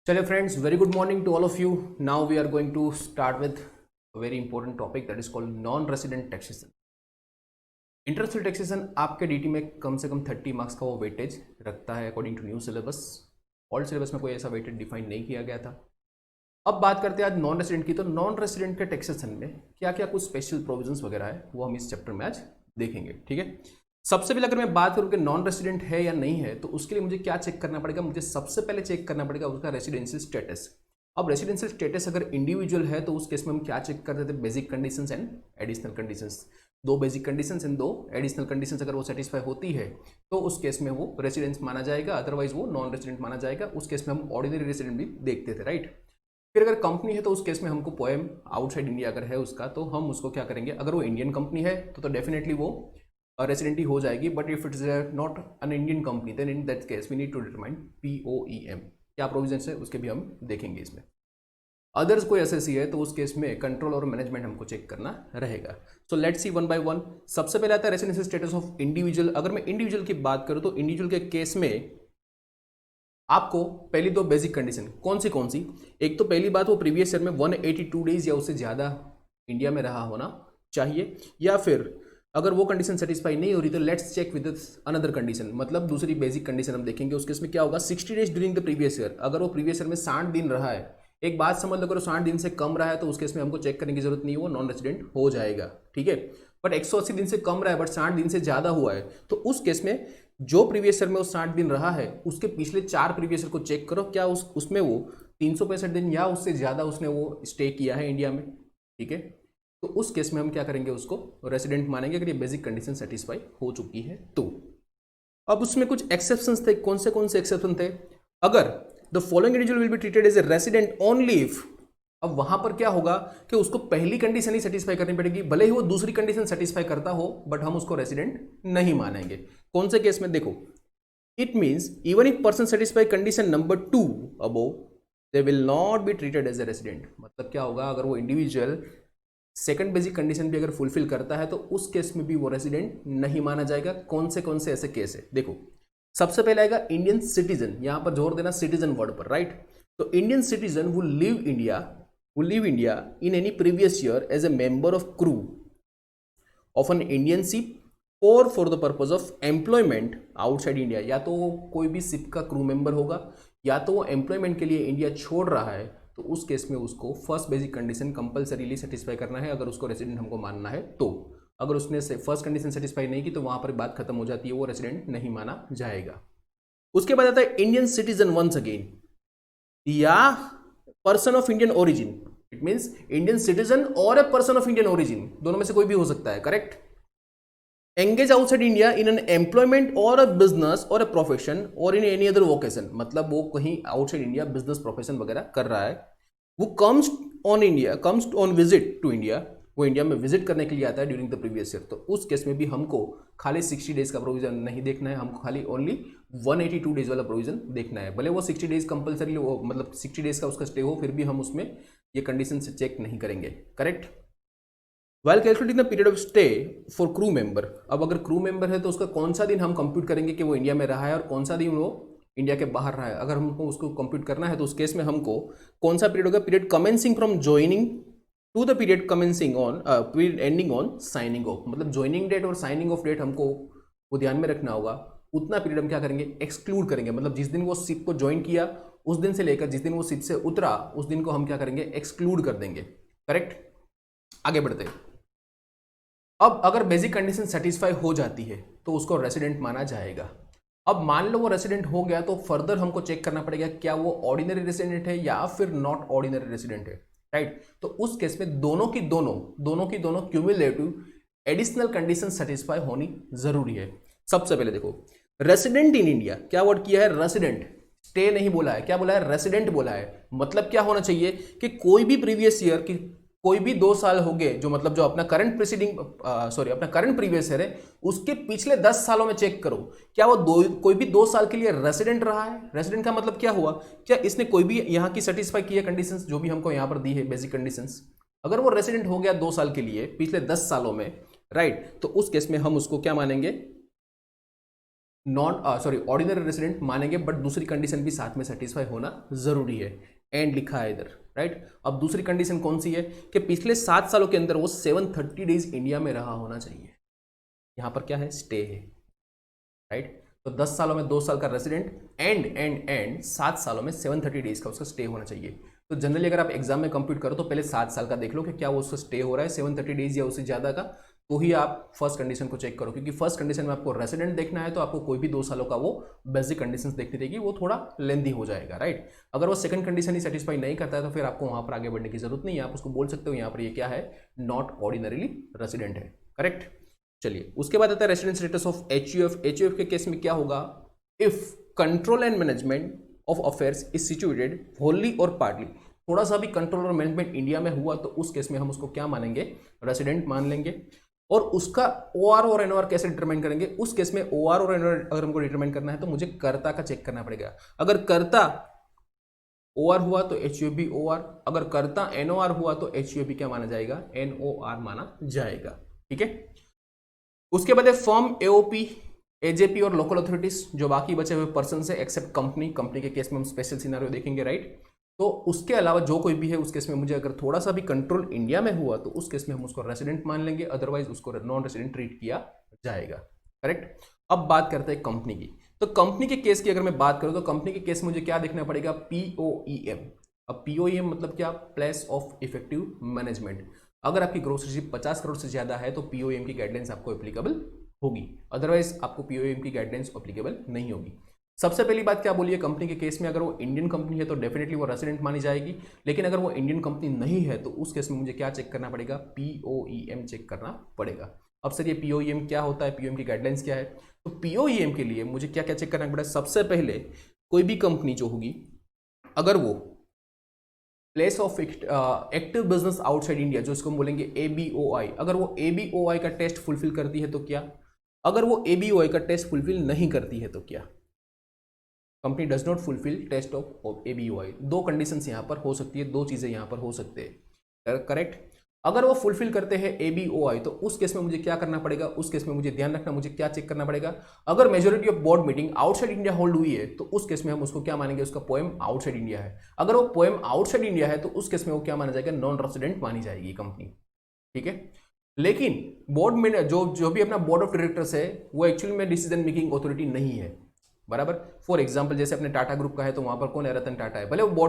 चलिए friends, very good morning to all of you. Now we are going to start with a very important topic that is called non resident taxation. International taxation आपके DT में कम से कम 30 marks का वो weightage रखता है according to new syllabus. Old syllabus में कोई ऐसा वेटेज डिफाइन नहीं किया गया था. अब बात करते हैं आज नॉन रेसिडेंट की. तो नॉन रेसिडेंट के टैक्सेशन में क्या क्या कुछ स्पेशल प्रोविजंस वगैरह है वो हम इस चैप्टर में आज देखेंगे. ठीक है. सबसे पहले अगर मैं बात करूं कि नॉन रेसिडेंट है या नहीं है, तो उसके लिए मुझे क्या चेक करना पड़ेगा. मुझे सबसे पहले चेक करना पड़ेगा उसका रेसिडेंशियल स्टेटस. अब रेसिडेंशियल स्टेटस अगर इंडिविजुअल है तो उस केस में हम क्या चेक करते थे, basic conditions and additional conditions. दो बेसिक कंडीशंस एंड दो एडिशनल कंडीशंस अगर वो सेटिस्फाई होती है तो उस केस में वो रेसिडेंस माना जाएगा, अदरवाइज वो नॉन रेसिडेंट माना जाएगा. उस केस में हम ऑर्डिनरी रेसिडेंट भी देखते थे, राइट. फिर अगर कंपनी है तो उस केस में हमको पोएम आउटसाइड इंडिया अगर है उसका, तो हम उसको क्या करेंगे, अगर वो इंडियन कंपनी है तो डेफिनेटली वो रेसिडेंट ही हो जाएगी. But if it's not an Indian company then in that case we need to determine POEM. क्या प्रोविजन है उसके भी हम देखेंगे इसमें. अदर्स कोई एसएससी है तो उस केस में कंट्रोल और मैनेजमेंट हमको चेक करना रहेगा. So let's see one by one. सबसे पहले आता है रेसिडेंशियल स्टेटस ऑफ इंडिविजुअल. अगर मैं इंडिविजुअल की बात करूं तो इंडिविजुअल के केस में आपको पहली दो बेसिक कंडीशन कौन सी. एक तो पहली बात, वो प्रीवियस ईयर में 182 डेज या उससे ज़्यादा इंडिया में रहा होना चाहिए. या फिर अगर वो कंडीशन सेटिस्फाई नहीं हो रही तो let's check with another condition. मतलब दूसरी बेसिक कंडीशन हम देखेंगे. उसके इसमें क्या होगा, 60 days during the previous year. अगर वो प्रीवियस ईयर में 60 दिन रहा है, एक बात समझ लो, अगर 60 दिन से कम रहा है तो उस केस में हमको चेक करने की जरूरत नहीं है, वो नॉन रेसिडेंट हो जाएगा. ठीक है. बट 180 दिन से कम रहा है बट 60 दिन से ज़्यादा हुआ है तो उस केस में जो प्रीवियस ईयर में वो 60 दिन रहा है उसके पिछले 4 प्रीवियस ईयर को चेक करो, क्या उसमें वो 365 दिन या उससे ज़्यादा उसने वो स्टे किया है इंडिया में. ठीक है. तो उस केस में हम क्या करेंगे, उसको रेसिडेंट मानेंगे अगर ये बेसिक कंडीशन सेटिस्फाई हो चुकी है तो. अब उसमें कुछ एक्सेप्शंस थे. कौन से एक्सेप्शन थे, अगर the following individual will be treated as a resident only if. अब वहां पर क्या होगा कि उसको पहली कंडीशन ही सेटिस्फाई करनी पड़ेगी, भले ही वो दूसरी कंडीशन सेटिस्फाई करता हो बट हम उसको रेसिडेंट नहीं मानेंगे. कौन से केस में, देखो, it means even if person satisfy condition number 2 above they will not be treated as a resident. मतलब क्या होगा, अगर वो इंडिविजुअल सेकंड बेसिक कंडीशन भी अगर फुलफिल करता है तो उस केस में भी वो रेसिडेंट नहीं माना जाएगा. कौन से ऐसे केस है, देखो. सबसे पहले आएगा इंडियन सिटीजन. यहां पर जोर देना सिटीजन वर्ड पर, राइट. तो Indian citizen who live India in any previous year as a member of crew of an Indian ship or for the purpose of employment outside India. या तो वो कोई भी शिप का क्रू मेंबर होगा या तो वो एम्प्लॉयमेंट के लिए इंडिया छोड़ रहा है, तो उस केस में उसको first basic condition compulsorily satisfy करना है अगर उसको रेसिडेंट हमको मानना है तो. अगर उसने फर्स्ट कंडीशन सेटिस्फाई नहीं की तो वहां पर बात खत्म हो जाती है, वो रेसिडेंट नहीं माना जाएगा. उसके बाद आता है इंडियन सिटीजन वंस अगेन या person of Indian origin. It means Indian citizen और a person of Indian origin, दोनों में से कोई भी हो सकता है, correct. Engage outside India in an employment और अ बिजनेस और अ प्रोफेशन और इन एनी अदर वोकेशन. मतलब वो कहीं आउटसाइड इंडिया बिजनेस प्रोफेशन वगैरह कर रहा है. वो comes on visit to India. वो इंडिया में विजिट करने के लिए आता है ड्यूरिंग द प्रीवियस ईयर. तो उस केस में भी हमको खाली 60 डेज का प्रोविजन नहीं देखना है, हमको खाली ओनली 182 डेज वाला प्रोविजन देखना है. भले वो 60 डेज कंपलसरी हो, मतलब 60 डेज का उसका स्टे हो, फिर भी हम उसमें ये कंडीशन से चेक नहीं करेंगे, correct. Well calculating the period of stay for crew member. अब अगर क्रू मेंबर है तो उसका कौन सा दिन हम कंप्यूट करेंगे कि वो इंडिया में रहा है और कौन सा दिन वो इंडिया के बाहर रहा है. अगर हमको उसको कंप्यूट करना है तो उस केस में हमको कौन सा पीरियड होगा, period commencing from joining two the period commencing on period ending on signing off. मतलब ज्वाइनिंग डेट और साइनिंग ऑफ डेट हमको वो ध्यान में रखना होगा. उतना पीरियड हम क्या करेंगे, एक्सक्लूड करेंगे. मतलब जिस दिन वो शिप को ज्वाइन किया उस दिन से लेकर जिस दिन वो शिप से उतरा उस दिन को हम क्या करेंगे, एक्सक्लूड कर देंगे, करेक्ट. आगे बढ़ते हैं. अब अगर बेसिक कंडीशन सेटिस्फाई हो जाती है तो उसको रेसिडेंट माना जाएगा. अब मान लो वो रेसिडेंट हो गया तो फर्दर हमको चेक करना पड़ेगा क्या वो ऑर्डिनरी रेसिडेंट है या फिर नॉट ऑर्डिनरी रेसिडेंट है, राइट. तो उस केस में दोनों की दोनों क्यूमुलेटिव एडिशनल कंडीशन सेटिस्फाई होनी जरूरी है. सबसे पहले देखो, रेसिडेंट इन इंडिया, क्या वर्ड किया है, रेसिडेंट. स्टे नहीं बोला है, क्या बोला है, रेसिडेंट बोला है. मतलब क्या होना चाहिए कि कोई भी प्रीवियस ईयर की कोई भी 2 साल हो गए, जो मतलब जो अपना करंट अपना करंट प्रीवियस ईयर है उसके पिछले 10 सालों में चेक करो क्या वो कोई भी 2 साल के लिए रेसिडेंट रहा है. रेसिडेंट का मतलब क्या हुआ, क्या इसने कोई भी यहाँ की सेटिस्फाई की है कंडीशंस जो भी हमको यहाँ पर दी है बेसिक कंडीशंस. अगर वो रेसिडेंट हो गया 2 साल के लिए पिछले 10 सालों में, राइट, तो उस केस में हम उसको क्या मानेंगे, ऑर्डिनरी रेसिडेंट मानेंगे, बट दूसरी कंडीशन भी साथ में सेटिस्फाई होना जरूरी है, एंड लिखा है इधर, राइट। अब दूसरी कंडीशन कौन सी है कि पिछले 7 सालों के अंदर वो 730 डेज इंडिया में रहा होना चाहिए। यहां पर क्या है, स्टे है, राइट। तो 10 सालों में 2 साल का रेसिडेंट एंड 7 सालों में 730 डेज का उसका स्टे होना चाहिए। तो जनरली अगर आप एग्जाम में कंप्यूट करो तो पहले 7 साल का देख लो कि क्या वो उसका स्टे हो रहा है 730 डेज या उससे ज्यादा का, तो ही आप फर्स्ट कंडीशन को चेक करो, क्योंकि फर्स्ट कंडीशन में आपको रेसिडेंट देखना है तो आपको कोई भी 2 सालों का वो बेसिक कंडीशंस देखनी रहेगी, वो थोड़ा लेंदी हो जाएगा, राइट। अगर वो सेकंड कंडीशन ही सेटिस्फाई नहीं करता है तो फिर आपको वहां पर आगे बढ़ने की जरूरत नहीं है, आप उसको बोल सकते हो यहाँ पर ये क्या है, नॉट ऑर्डिनरीली रेसिडेंट है, करेक्ट। चलिए उसके बाद आता है resident status of HUF. HUF के केस में क्या होगा, if control and management of affairs is situated Holi और पार्टली, थोड़ा सा भी कंट्रोल और मैनेजमेंट इंडिया में हुआ तो उस केस में हम उसको क्या मानेंगे, रेसिडेंट मान लेंगे। और उसका ओआर और एनओआर कैसे डिटरमाइन करेंगे, उस केस में ओआर और एनओआर अगर हमको डिटरमाइन करना है तो मुझे कर्ता का चेक करना पड़ेगा। अगर कर्ता ओआर हुआ तो एचयूएफ भी ओआर, अगर कर्ता एनओआर हुआ तो एचयूएफ भी क्या माना जाएगा, एनओआर माना जाएगा, ठीक है। उसके बाद है फर्म, एओपी, एजेपी और लोकल अथॉरिटीज, जो बाकी बचे हुए पर्सन है एक्सेप्ट कंपनी। कंपनी के केस में हम स्पेशल सिनेरियो देखेंगे, राइट। तो उसके अलावा जो कोई भी है उस केस में मुझे अगर थोड़ा सा भी कंट्रोल इंडिया में हुआ तो उस केस में हम उसको रेसिडेंट मान लेंगे, अदरवाइज उसको नॉन रेसिडेंट ट्रीट किया जाएगा, करेक्ट। अब बात करते हैं कंपनी की। तो कंपनी के केस की अगर मैं बात करूं तो कंपनी के केस में मुझे क्या देखना पड़ेगा, पीओईएम। अब पीओईएम मतलब क्या, प्लेस ऑफ इफेक्टिव मैनेजमेंट। अगर आपकी ग्रोस रिसीव 50 करोड़ से ज्यादा है तो पीओएम की गाइडलाइंस आपको एप्लीकेबल होगी, अदरवाइज आपको पीओएम की गाइडलाइंस एप्लीकेबल नहीं होगी। सबसे पहली बात क्या बोली है, कंपनी के केस में अगर वो इंडियन कंपनी है तो डेफिनेटली वो रेसिडेंट मानी जाएगी, लेकिन अगर वो इंडियन कंपनी नहीं है तो उस केस में मुझे क्या चेक करना पड़ेगा, पीओईएम चेक करना पड़ेगा। अब सर ये पीओईएम क्या होता है, पीओएम की गाइडलाइंस क्या है, तो पीओईएम के लिए मुझे क्या क्या चेक करना पड़ेगा। सबसे पहले कोई भी कंपनी जो होगी, अगर वो place of active business outside India, जो इसको हम बोलेंगे एबीओआई, अगर वो एबीओआई का टेस्ट फुलफिल करती है तो क्या, अगर वो एबीओआई का टेस्ट फुलफिल नहीं करती है तो क्या, company does not fulfill test of ABOI. दो कंडीशंस यहां पर हो सकती है, दो चीजें यहां पर हो सकते हैं, करेक्ट। अगर वो फुलफिल करते हैं एबीओआई तो उस केस में मुझे क्या करना पड़ेगा, उस केस में मुझे ध्यान रखना, मुझे क्या चेक करना पड़ेगा, अगर majority of board meeting outside India hold हुई है तो उस केस में हम उसको क्या मानेंगे, उसका पोएम आउटसाइड इंडिया है। अगर वो पोएम आउटसाइड इंडिया है तो उस केस में वो क्या माना जाएगा, नॉन रेसिडेंट मानी जाएगी कंपनी, ठीक है। लेकिन बोर्ड में जो भी अपना बोर्ड ऑफ डायरेक्टर्स है वो एक्चुअली में डिसीजन मेकिंग अथॉरिटी नहीं है, बराबर। फॉर एग्जाम्पल जैसे अपने टाटा ग्रुप का है तो वहां पर कौन है, रतन टाटा है, भले वो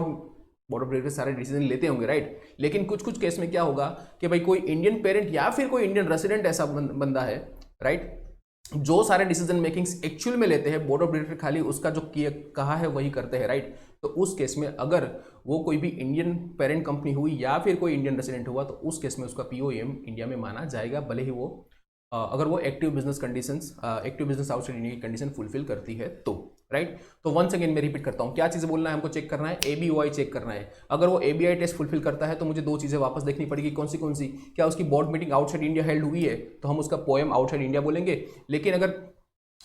बोर्ड ऑफ डायरेक्टर्स सारे डिसीजन लेते होंगे, राइट। लेकिन कुछ कुछ केस में क्या होगा कि भाई कोई इंडियन पेरेंट या फिर कोई इंडियन रेसिडेंट ऐसा बंदा है, राइट, जो सारे डिसीजन मेकिंग्स एक्चुअल में लेते हैं, बोर्ड ऑफ डायरेक्टर खाली उसका जो कहा है वही करते हैं, राइट। तो उस केस में अगर वो कोई भी इंडियन पेरेंट कंपनी हुई या फिर कोई इंडियन रेसिडेंट हुआ तो उस केस में उसका पीओएम इंडिया में माना जाएगा, भले ही वो अगर वो active business conditions, active business outside India की कंडीशन फुलफिल करती है तो, राइट। तो वंस अगेन मैं रिपीट करता हूं, क्या चीज बोलना है हमको, चेक करना है एबीओआई चेक करना है। अगर वो एबीआई टेस्ट फुलफिल करता है तो मुझे दो चीजें वापस देखनी पड़ेगी, कौन सी, क्या उसकी board meeting outside India held हुई है तो हम उसका पोएम आउटसाइड इंडिया बोलेंगे। लेकिन अगर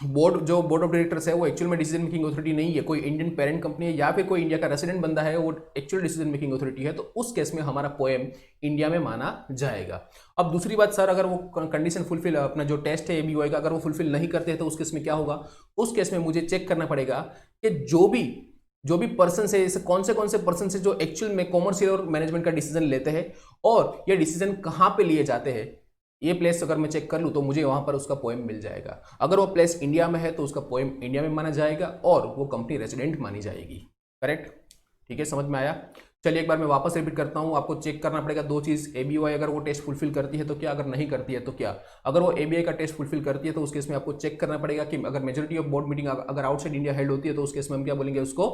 बोर्ड ऑफ डायरेक्टर्स है वो एक्चुअल में डिसीजन मेकिंग अथॉरिटी नहीं है, कोई इंडियन पेरेंट कंपनी है या फिर कोई इंडिया का रेसिडेंट बंदा है वो एक्चुअल डिसीजन मेकिंग अथॉरिटी है, तो उस केस में हमारा पोएम इंडिया में माना जाएगा। अब दूसरी बात सर, अगर वो कंडीशन फुलफिल, अपना जो टेस्ट है एबीओआई का, अगर वो फुलफिल नहीं करते हैं तो उस केस में क्या होगा, उस केस में मुझे चेक करना पड़ेगा कि जो भी पर्सन है, जैसे कौन से पर्सन है जो एक्चुअल में कॉमर्शियल और मैनेजमेंट का डिसीजन लेते हैं और ये डिसीजन कहां पे लिए जाते हैं, ये प्लेस अगर मैं चेक कर लूं तो मुझे वहां पर उसका पोएम मिल जाएगा। अगर वो प्लेस इंडिया में है तो उसका पोएम इंडिया में माना जाएगा और वो कंपनी रेसिडेंट मानी जाएगी, करेक्ट, ठीक है, समझ में आया। चलिए एक बार मैं वापस रिपीट करता हूं, आपको चेक करना पड़ेगा दो चीज, एबीओआई अगर वो टेस्ट फुलफिल करती है तो क्या, अगर नहीं करती है तो क्या। अगर वो एबीआई का टेस्ट फुलफिल करती है तो उस केस में आपको चेक करना पड़ेगा कि अगर मेजोरिटी ऑफ बोर्ड मीटिंग अगर आउटसाइड इंडिया हेल्ड होती है तो उस केस में हम क्या बोलेंगे, उसको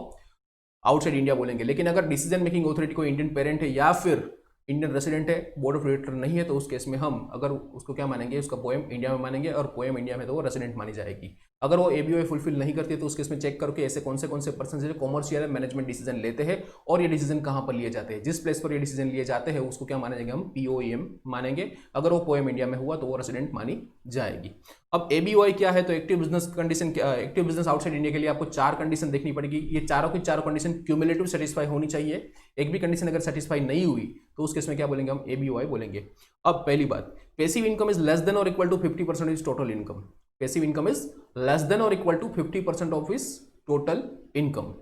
आउटसाइड इंडिया बोलेंगे। लेकिन अगर डिसीजन मेकिंग अथॉरिटी को इंडियन पेरेंट है या फिर इंडियन रेसिडेंट है, बोर्ड ऑफ डायरेक्टर नहीं है, तो उस केस में हम अगर उसको क्या मानेंगे, उसका पोएम इंडिया में मानेंगे और पोएम इंडिया में तो वो रेसिडेंट मानी जाएगी। अगर वो एबीओआई फुलफिल नहीं करती है तो उस केस में चेक करो कि ऐसे कौन से पर्सन जो कॉमर्शियल मैनेजमेंट डिसीजन लेते हैं और ये डिसीजन कहां पर लिए जाते हैं, जिस प्लेस पर ये डिसीजन लिए जाते हैं उसको क्या मानेंगे, हम पीओएम मानेंगे। अगर वो पोएम इंडिया में हुआ तो वो रेसिडेंट मानी जाएगी। अब एबीओआई क्या है, तो active business condition, active business outside India के लिए आपको 4 कंडीशन देखनी पड़ेगी। ये चारों की चारों कंडीशन क्यूमुलेटिव सेटिस्फाई होनी चाहिए, एक भी कंडीशन अगर सेटिस्फाई नहीं हुई तो उस केस में क्या बोलेंगे, हम एबीओआई बोलेंगे। अब पहली बात, passive income is less than और equal to 50% is total income. Passive income is less than और equal to 50% of his total income,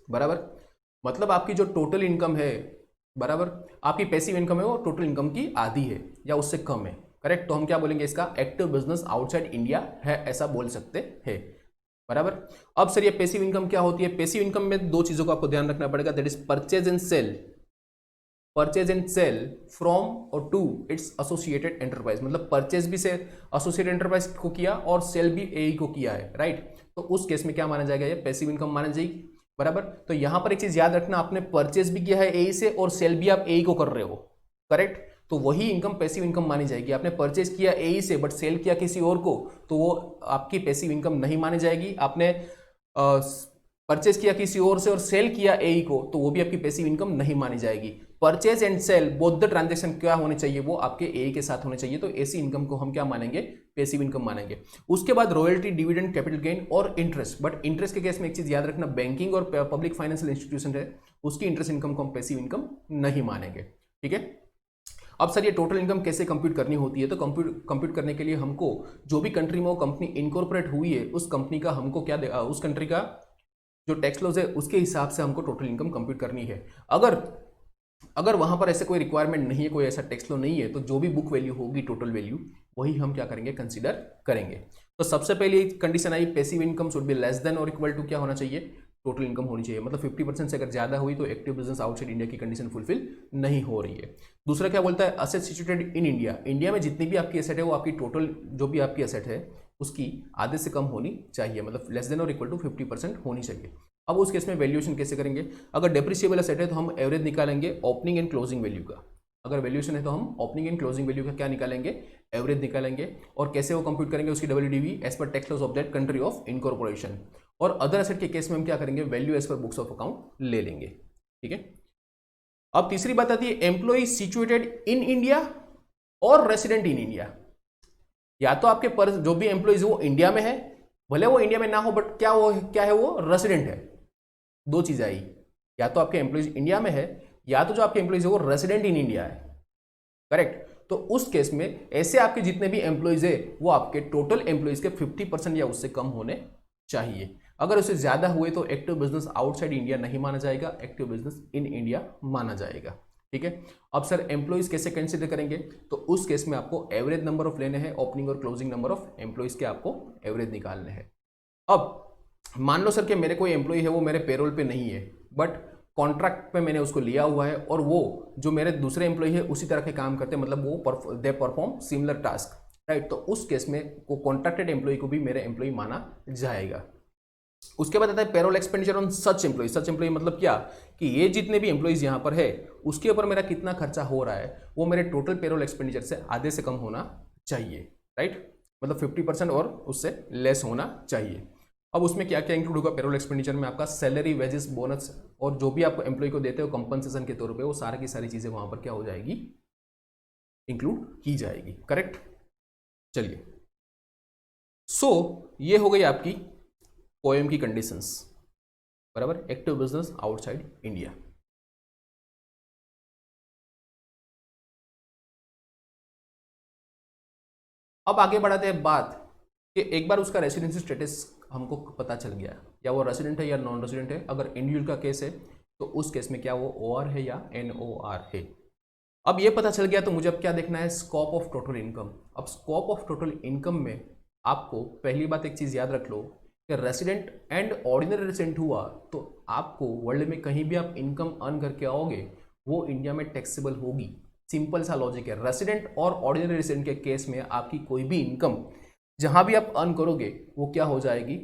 बराबर। मतलब आपकी जो टोटल इनकम है, बराबर, आपकी पैसिव इनकम है वो टोटल इनकम की आधी है या उससे कम है, करेक्ट। तो हम क्या बोलेंगे, इसका एक्टिव बिजनेस आउटसाइड इंडिया है, ऐसा बोल सकते हैं, बराबर। अब सर ये पैसिव इनकम क्या होती है? पैसिव इनकम में दो चीजों को आपको ध्यान रखना पड़ेगा, that is purchase and sale, purchase and sale from or to its associated enterprise. मतलब परचेज भी से एसोसिएटेड एंटरप्राइज को किया और सेल भी एई को किया है, राइट। तो उस केस में क्या माना जाएगा, ये पैसिव इनकम माना जाएगी, बराबर। तो यहां पर एक चीज याद रखना, आपने परचेज भी किया है एई से और सेल भी आप एई को कर रहे हो, करेक्ट। तो वही इनकम पैसिव इनकम मानी जाएगी। आपने परचेज किया एई से बट सेल किया किसी और को, तो वो आपकी पैसिव इनकम नहीं मानी जाएगी। आपने परचेज किया किसी और से और सेल किया एई को, तो वो भी आपकी पैसिव इनकम नहीं मानी जाएगी। Purchase and sale both the transaction क्या होने चाहिए, वो आपके एई के साथ होने चाहिए। तो ऐसी इनकम को हम क्या मानेंगे, पैसिव इनकम मानेंगे। उसके बाद रॉयल्टी, डिविडेंड, कैपिटल गेन और इंटरेस्ट। बट इंटरेस्ट के केस में एक चीज याद रखना, बैंकिंग और पब्लिक फाइनेंशियल इंस्टीट्यूशन है, उसकी इंटरेस्ट इनकम को हम पैसिव इनकम नहीं मानेंगे, ठीक है। अब सर ये टोटल इनकम कैसे कंप्यूट करनी होती है? तो कंप्यूट करने के लिए हमको जो भी कंट्री में वो कंपनी इनकॉर्पोरेट हुई है, उस कंपनी का हमको क्या उस कंट्री का जो टैक्स लॉज है उसके हिसाब से हमको टोटल इनकम कंप्यूट करनी है। अगर वहां पर ऐसे कोई रिक्वायरमेंट नहीं है, कोई ऐसा टैक्स लॉ नहीं है, तो जो भी बुक वैल्यू होगी, टोटल वैल्यू, वही हम क्या करेंगे, कंसीडर करेंगे। तो सबसे पहले condition I, passive income should be less than और इक्वल टू क्या होना चाहिए, टोटल इनकम होनी चाहिए। मतलब 50% से अगर ज्यादा हुई तो एक्टिव बिजनेस आउटसाइड इंडिया की कंडीशन फुलफिल नहीं हो रही है। दूसरा क्या बोलता है, asset situated in India, India में जितनी भी आपकी एसेट है वो आपकी टोटल जो भी आपकी एसेट है उसकी आधे से कम होनी चाहिए, मतलब लेस देन और इक्वल टू 50% होनी चाहिए। अब उस केस में वैल्यूएशन कैसे करेंगे? अगर डेप्रिसिएबल एसेट है तो हम एवरेज निकालेंगे ओपनिंग एंड क्लोजिंग वैल्यू का। अगर वैल्यूएशन है तो हम ओपनिंग एंड क्लोजिंग वैल्यू का क्या निकालेंगे, एवरेज निकालेंगे। और कैसे वो कंप्यूट करेंगे, उसकी WDV एज पर tax laws of that country of incorporation. और अदर एसेट के केस में हम क्या करेंगे, वैल्यू एज पर बुक्स ऑफ अकाउंट ले लेंगे, ठीक है। अब तीसरी बात आती है, एम्प्लॉय सिचुएटेड इन इंडिया और रेसिडेंट इन इंडिया। या तो आपके जो भी एम्प्लॉयज वो इंडिया में है, भले वो इंडिया में ना हो, बट क्या है वो रेसिडेंट है। दो चीजें आई, या तो आपके एम्प्लॉयज इंडिया में है, या तो जो आपके एम्प्लॉयज है वो रेसिडेंट इन इंडिया है, करेक्ट। तो उस केस में ऐसे आपके जितने भी एम्प्लॉयज है वो आपके टोटल एम्प्लॉयज के 50% या उससे कम होने चाहिए। अगर उससे ज्यादा हुए तो एक्टिव बिजनेस आउटसाइड इंडिया नहीं माना जाएगा, एक्टिव बिजनेस इन इंडिया माना जाएगा, ठीक है। अब सर एम्प्लॉयज कैसे कंसीडर करेंगे? तो उस केस में आपको एवरेज नंबर ऑफ लेने हैं, ओपनिंग और क्लोजिंग नंबर ऑफ एम्प्लॉयज के आपको एवरेज निकालने हैं। अब मान लो सर कि मेरे कोई एम्प्लॉय है वो मेरे पेरोल पे नहीं है, बट कॉन्ट्रैक्ट पे मैंने उसको लिया हुआ है, और वो जो मेरे दूसरे एम्प्लॉय है उसी तरह के काम करते हैं, मतलब वो they perform similar task, right. तो उस केस में वो कॉन्ट्रैक्टेड एम्प्लॉय को भी मेरे एम्प्लॉय माना जाएगा। उसके बाद आता है payroll expenditure on such employ. Such employ मतलब क्या, कि ये जितने भी एम्प्लॉयज यहाँ पर है उसके ऊपर मेरा कितना खर्चा हो रहा है वो मेरे टोटल पेरोल एक्सपेंडिचर से आधे से कम होना चाहिए, राइट। मतलब 50% और उससे लेस होना चाहिए। अब उसमें क्या क्या इंक्लूड होगा पेरोल एक्सपेंडिचर में? आपका सैलरी, वेजेस, बोनस और जो भी आप एम्प्लॉय को देते हो कंपनसेशन के तौर पे, वो सारी की सारी चीजें वहां पर क्या हो जाएगी, इंक्लूड की जाएगी, करेक्ट। चलिए, सो ये हो गई आपकी पोएम की कंडीशंस, बराबर, एक्टिव बिजनेस आउटसाइड इंडिया। अब आगे बढ़ाते हैं बात कि एक बार उसका रेसिडेंसी स्टेटस हमको पता चल गया, या वो रेसिडेंट है या नॉन रेसिडेंट है। अगर इंडिविजुअल का केस है तो उस केस में क्या वो OR है या NOR है। अब ये पता चल गया तो मुझे अब क्या देखना है, स्कोप ऑफ टोटल इनकम। अब स्कोप ऑफ टोटल इनकम में आपको पहली बात एक चीज याद रख लो कि रेसिडेंट एंड ऑर्डिनरी रेसिडेंट हुआ तो आपको वर्ल्ड में कहीं भी आप इनकम अर्न करके आओगे वो इंडिया में टैक्सेबल होगी। सिंपल सा लॉजिक है। रेसिडेंट और ऑर्डिनरी रेसिडेंट के केस में आपकी कोई भी इनकम जहां भी आप अर्न करोगे वो क्या हो जाएगी,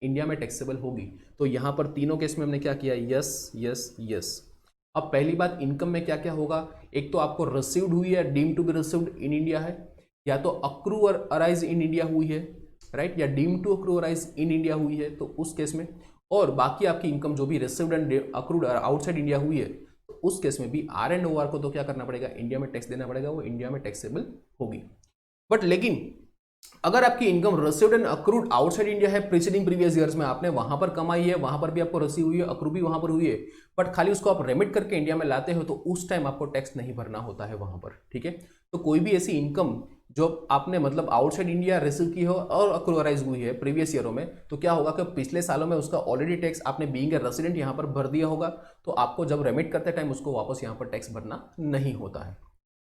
इंडिया में टैक्सेबल होगी। तो यहां पर तीनों केस में हमने क्या किया, यस यस यस। अब पहली बात, इनकम में क्या क्या होगा, एक तो आपको रिसीव्ड हुई है, deem to be received in India है, या तो अक्रू और अराइज इन इंडिया हुई है, राइट, या deem to accrue arise in India हुई है, तो उस केस में। और बाकी आपकी इनकम जो भी received and accrued outside India हुई है तो उस केस में भी R एंड OR को तो क्या करना पड़ेगा, इंडिया में टैक्स देना पड़ेगा, वो इंडिया में टैक्सेबल होगी। बट लेकिन अगर आपकी income received and accrued outside India है प्रीसीडिंग प्रीवियस ईयर्स में, आपने वहां पर कमाई है, वहां पर भी आपको रिसीव हुई है, अक्रू भी वहां पर हुई है, बट खाली उसको आप रेमिट करके इंडिया में लाते हो तो उस टाइम आपको टैक्स नहीं भरना होता है वहां पर, ठीक है। तो कोई भी ऐसी इनकम जो आपने मतलब आउटसाइड इंडिया रिसीव की हो और अक्रूअराइज हुई है प्रीवियस ईयरों में, तो क्या होगा कि पिछले सालों में उसका ऑलरेडी टैक्स आपने बीइंग ए रेसिडेंट यहां पर भर दिया होगा, तो आपको जब रेमिट करते टाइम उसको वापस यहां पर टैक्स भरना नहीं होता है,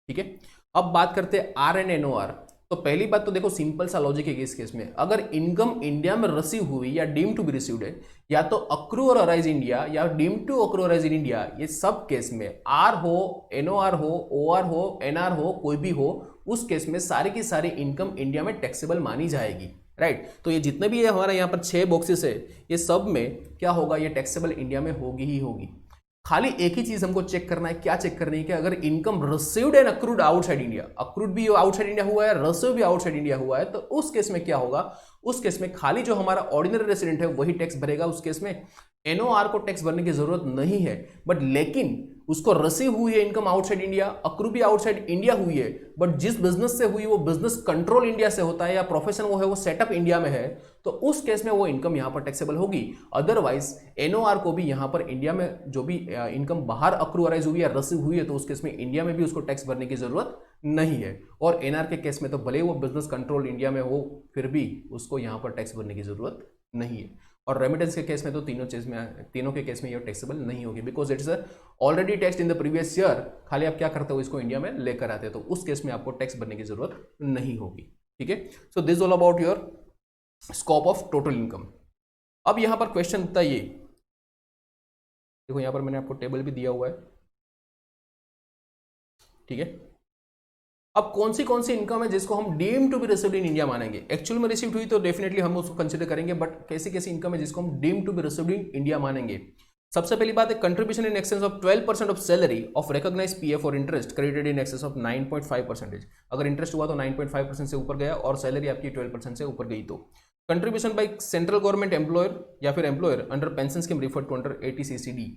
ठीक है। अब बात करते हैं आर एंड एनओआर। तो पहली बात तो देखो सिंपल सा लॉजिक है इस केस में, अगर इनकम इंडिया में रिसीव हुई या डीम टू बी रिसीव्ड है, या तो अक्रू और अराइज इंडिया या deem to accrue arise in India, ये सब केस में आर हो, एनओआर हो, ओआर हो, एनआर हो, कोई भी हो, उस केस में सारी की सारी इनकम इंडिया में टैक्सेबल मानी जाएगी, राइट। तो ये जितने भी हमारे यहाँ पर 6 बॉक्सेस है, ये सब में क्या होगा, ये टैक्सेबल इंडिया में होगी ही होगी। खाली एक ही चीज हमको चेक करना है, क्या चेक करनी है कि अगर income received and accrued outside India, accrued भी आउटसाइड इंडिया हुआ है, रिसीव भी आउटसाइड इंडिया हुआ है, तो उस केस में क्या होगा, उस केस में खाली जो हमारा ऑर्डिनरी रेसिडेंट है वही टैक्स भरेगा। उस केस में एनओआर को टैक्स भरने की जरूरत नहीं है, बट लेकिन उसको रिसीव हुई है इनकम आउटसाइड इंडिया, अक्रू भी आउटसाइड इंडिया हुई है, बट जिस बिजनेस से हुई वो बिजनेस कंट्रोल इंडिया से होता है या प्रोफेशन वो है वो सेटअप इंडिया में है, तो उस केस में वो इनकम यहां पर टैक्सेबल होगी। अदरवाइज एनओआर को भी यहां पर इंडिया में जो भी इनकम बाहर अक्रूअराइज हुई है, रिसीव हुई है, तो उस केस में इंडिया में भी उसको टैक्स भरने की जरूरत नहीं है। और एनआर के केस में तो भले वो बिजनेस कंट्रोल इंडिया में हो, फिर भी उसको यहां पर टैक्स भरने की जरूरत नहीं है। और रेमिटेंस के केस में तो तीनों के केस में ये टैक्सेबल नहीं होगी, because it's already tax in the previous year, खाली आप क्या करते हो, इसको इंडिया में लेकर आते हो, तो उस केस में आपको टैक्स भरने की जरूरत नहीं होगी, ठीक है। So this all about your scope of total income. अब यहां पर क्वेश्चन उठता है ये, देखो यहां पर मैंने आपको टेबल भी दिया हुआ है, ठीक है। अब कौन सी इनकम है जिसको हम deem to be received in India मानेंगे, एक्चुअल में रिसीव्ड हुई तो डेफिनेटली हम उसको कंसीडर करेंगे, बट कैसी इनकम है जिसको हम deem to be received in India मानेंगे। सबसे पहली बात है contribution in excess of 12% of salary of recognised PF और interest credited in excess of 9.5%। अगर इंटरेस्ट हुआ तो 9.5% से ऊपर गया और सैलरी आपकी 12% से ऊपर गई तो contribution by central government employer या फिर employer under pension scheme refer to under 80CCD,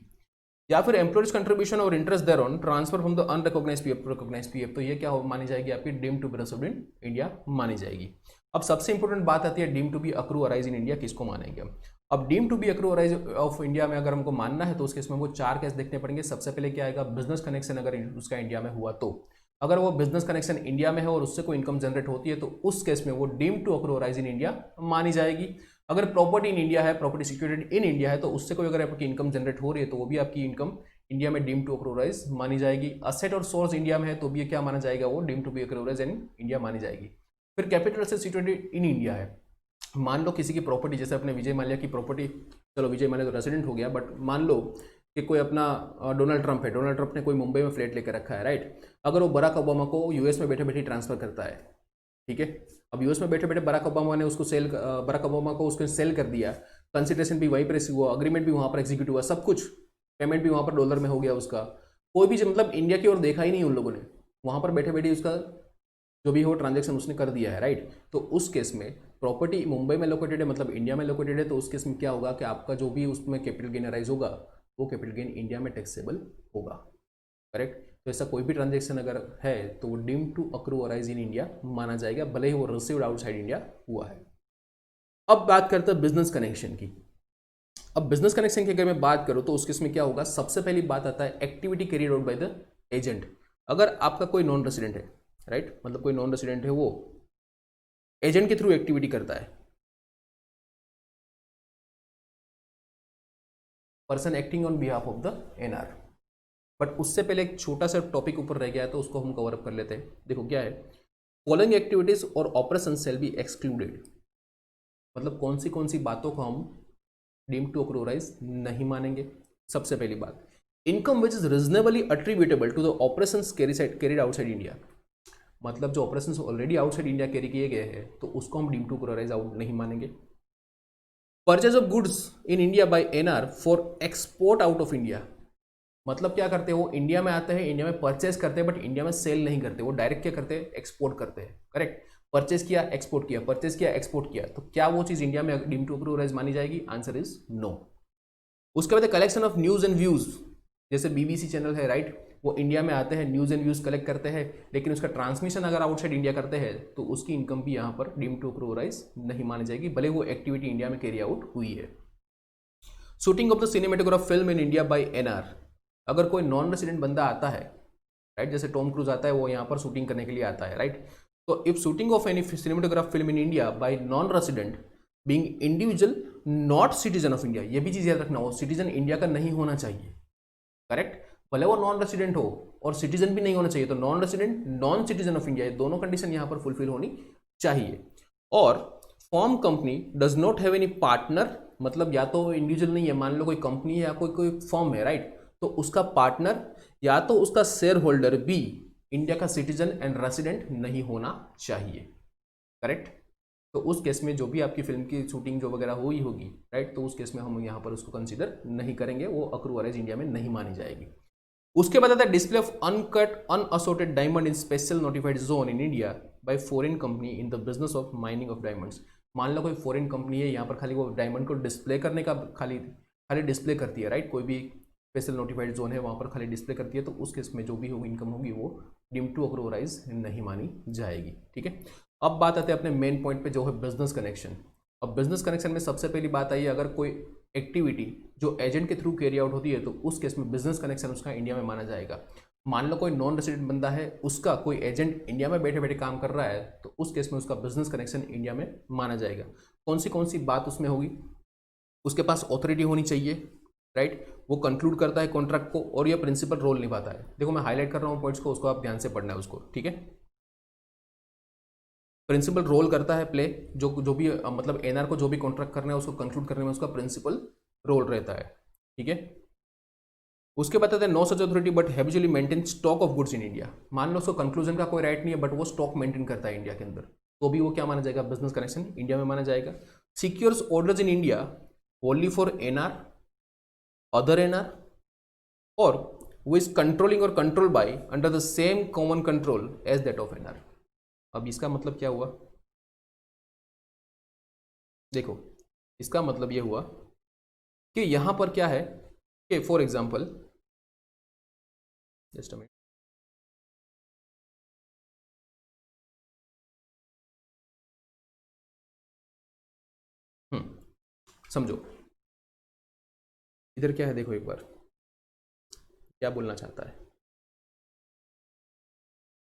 या फिर एम्प्लॉयर्स कंट्रीब्यूशन और interest thereon transfer from the unrecognised PF to recognised PF, तो ये क्या मानी जाएगी, आपकी deem to be received in India मानी जाएगी। अब सबसे इंपॉर्टेंट बात आती है deem to be accrue arise in India किसको मानेंगे हम। अब deem to be accrue arise of India में अगर हमको मानना है तो उसके इसमें हमको 4 केस देखने पड़ेंगे। सबसे पहले क्या आएगा, बिजनेस कनेक्शन अगर उसका इंडिया में हुआ तो, अगर वो बिजनेस कनेक्शन इंडिया में है और उससे कोई इनकम जनरेट होती है तो उस केस में वो deem to accrue arise in India मानी जाएगी। अगर प्रॉपर्टी इन इंडिया है, प्रॉपर्टी सिक्योरिटेड इन इंडिया है, तो उससे कोई अगर आपकी इनकम जनरेट हो रही है तो वो भी आपकी इनकम इंडिया में डीम टू अक्रूअराइज मानी जाएगी। असेट और सोर्स इंडिया में है तो भी क्या माना जाएगा, वो deem to be accrue or arise in India मानी जाएगी। फिर कैपिटल से सिचुएटेड इन इंडिया है, मान लो किसी की प्रॉपर्टी, जैसे अपने विजय माल्या की प्रॉपर्टी, चलो विजय माल्या तो रेसिडेंट हो गया, बट मान लो कि कोई अपना डोनाल्ड ट्रंप है, डोनाल्ड ट्रंप ने कोई मुंबई में फ्लैट लेकर रखा है, राइट। अगर वो बराक ओबामा को यूएस में बैठे बैठे ट्रांसफर करता है, ठीक है, अब यूएस में बैठे बैठे बराक ओबामा ने उसको बराक ओबामा को उसको सेल कर दिया, कंसिडरेशन भी वहीं पर रिसीव हुआ, अग्रीमेंट भी वहाँ पर एग्जीक्यूट हुआ, सब कुछ, पेमेंट भी वहाँ पर डॉलर में हो गया उसका, कोई भी मतलब इंडिया की ओर देखा ही नहीं उन लोगों ने, वहाँ पर बैठे बैठे उसका जो भी हो ट्रांजैक्शन उसने कर दिया है, राइट। तो उस केस में प्रॉपर्टी मुंबई में लोकेटेड है, मतलब इंडिया में लोकेटेड है, तो उस केस में क्या होगा कि आपका जो भी उसमें कैपिटल गेन अराइज होगा वो कैपिटल गेन इंडिया में टैक्सेबल होगा, करेक्ट। तो ऐसा कोई भी ट्रांजैक्शन अगर है तो वो deem to accrue arise in India माना जाएगा, भले ही वो रिसीव्ड आउटसाइड इंडिया हुआ है। अब बात करते हैं बिजनेस कनेक्शन की। अब बिजनेस कनेक्शन की अगर मैं बात करूं तो उसके इसमें क्या होगा, सबसे पहली बात आता है activity carried out by the agent. अगर आपका कोई नॉन रेसिडेंट है, राइट, मतलब कोई नॉन रेसिडेंट है, वो एजेंट के थ्रू एक्टिविटी करता है, person acting on behalf of the NR. But उससे पहले एक छोटा सा टॉपिक ऊपर रह गया है तो उसको हम कवर अप कर लेते हैं। देखो क्या है, फॉलोइंग एक्टिविटीज और ऑपरेशन शेल बी एक्सक्लूडेड, मतलब कौन सी बातों को हम डीम टू अक्रूअराइज नहीं मानेंगे। सबसे पहली बात, income which is reasonably attributable to the operations carried outside India, मतलब जो operations already outside India carry किए गए हैं तो उसको हम डीम टू अक्रूअराइज आउट नहीं मानेंगे। Purchase of goods in India by NR for export out of India, मतलब क्या करते हैं, वो इंडिया में आते हैं, इंडिया में परचेज करते हैं, बट इंडिया में सेल नहीं करते, वो डायरेक्ट क्या करते हैं, एक्सपोर्ट करते हैं, करेक्ट। परचेज किया, एक्सपोर्ट किया, परचेज किया, एक्सपोर्ट किया, तो क्या वो चीज इंडिया में डीम टू अक्रूअराइज मानी जाएगी? Answer is no. उसके बाद collection of news and views, जैसे बीबीसी चैनल है, राइट, वो इंडिया में आते हैं, न्यूज़ एंड व्यूज़ कलेक्ट करते हैं, लेकिन उसका ट्रांसमिशन अगर आउटसाइड इंडिया करते हैं तो उसकी इनकम भी यहाँ पर डीम्ड टू अक्रूवराइज नहीं मानी जाएगी, भले वो एक्टिविटी इंडिया में कैरी आउट हुई है। Shooting of the cinematograph film in India by NR, अगर कोई नॉन रेसिडेंट बंदा आता है, राइट, जैसे टॉम क्रूज आता है, वो यहाँ पर शूटिंग करने के लिए आता है, राइट, तो if shooting of any cinematograph film in India bye non resident being individual not citizen of India, ये भी चीज़ याद रखना हो, सिटीजन इंडिया का नहीं होना चाहिए, करेक्ट, भले वो नॉन रेसिडेंट हो और सिटीजन भी नहीं होना चाहिए, तो non resident non citizen of India, ये दोनों कंडीशन यहाँ पर फुलफिल होनी चाहिए। और form company does not have any partner, मतलब या तो इंडिविजुअल नहीं है, मान लो कोई कंपनी है या कोई फॉर्म है, राइट, तो उसका पार्टनर या तो उसका शेयर होल्डर भी इंडिया का सिटीजन एंड रेसिडेंट नहीं होना चाहिए, करेक्ट। तो उस केस में जो भी आपकी फिल्म की शूटिंग जो वगैरह हुई होगी, राइट, तो उस केस में हम यहाँ पर उसको कंसीडर नहीं करेंगे, वो अक्रूवराइज इंडिया में नहीं मानी जाएगी। उसके बाद आता है display of uncut unassorted diamond in special notified zone in India by foreign company in the business of mining of diamonds. मान लो कोई फॉरेन कंपनी है, यहाँ पर खाली वो डायमंड को डिस्प्ले करने का खाली डिस्प्ले करती है, राइट, कोई भी स्पेशल नोटिफाइड जोन है वहाँ पर खाली डिस्प्ले करती है, तो उस केस में जो भी होगी इनकम होगी वो डीम्ड टू अक्रूवराइज नहीं मानी जाएगी, ठीक है। अब बात आते हैं अपने मेन पॉइंट पे, जो है बिजनेस कनेक्शन। अब बिजनेस कनेक्शन में सबसे पहली बात आई है, अगर कोई एक्टिविटी जो एजेंट के थ्रू कैरी आउट होती है तो उस केस में बिजनेस कनेक्शन उसका इंडिया में माना जाएगा। मान लो कोई नॉन रेसिडेंट बंदा है, उसका कोई एजेंट इंडिया में बैठे बैठे काम कर रहा है, तो उस केस में उसका बिजनेस कनेक्शन इंडिया में माना जाएगा। कौन सी बात उसमें होगी, उसके पास ऑथोरिटी होनी चाहिए, राइट, वो कंक्लूड करता है कॉन्ट्रैक्ट को और ये प्रिंसिपल रोल निभाता है। देखो मैं हाईलाइट कर रहा हूँ पॉइंट्स को, उसको आप ध्यान से पढ़ना है उसको, ठीक है। प्रिंसिपल रोल करता है प्ले, जो भी मतलब एनआर को जो भी कॉन्ट्रैक्ट करना है उसको कंक्लूड करने में उसका प्रिंसिपल रोल रहता है, ठीक है। उसके बाद आता है no such authority but habitually maintain stock of goods in India. मान लो उसको कंक्लूजन का कोई राइट नहीं है बट वो स्टॉक मेंटेन करता है इंडिया के अंदर, तो भी वो क्या माना जाएगा, बिजनेस कनेक्शन इंडिया में माना जाएगा। Secures orders in India only for NR, other NR, और वो इज कंट्रोलिंग और control by under the same common control as that of NR. अब इसका मतलब क्या हुआ, देखो इसका मतलब ये हुआ कि यहां पर क्या है कि for example, just a minute, समझो इधर क्या है, देखो एक बार क्या बोलना चाहता है।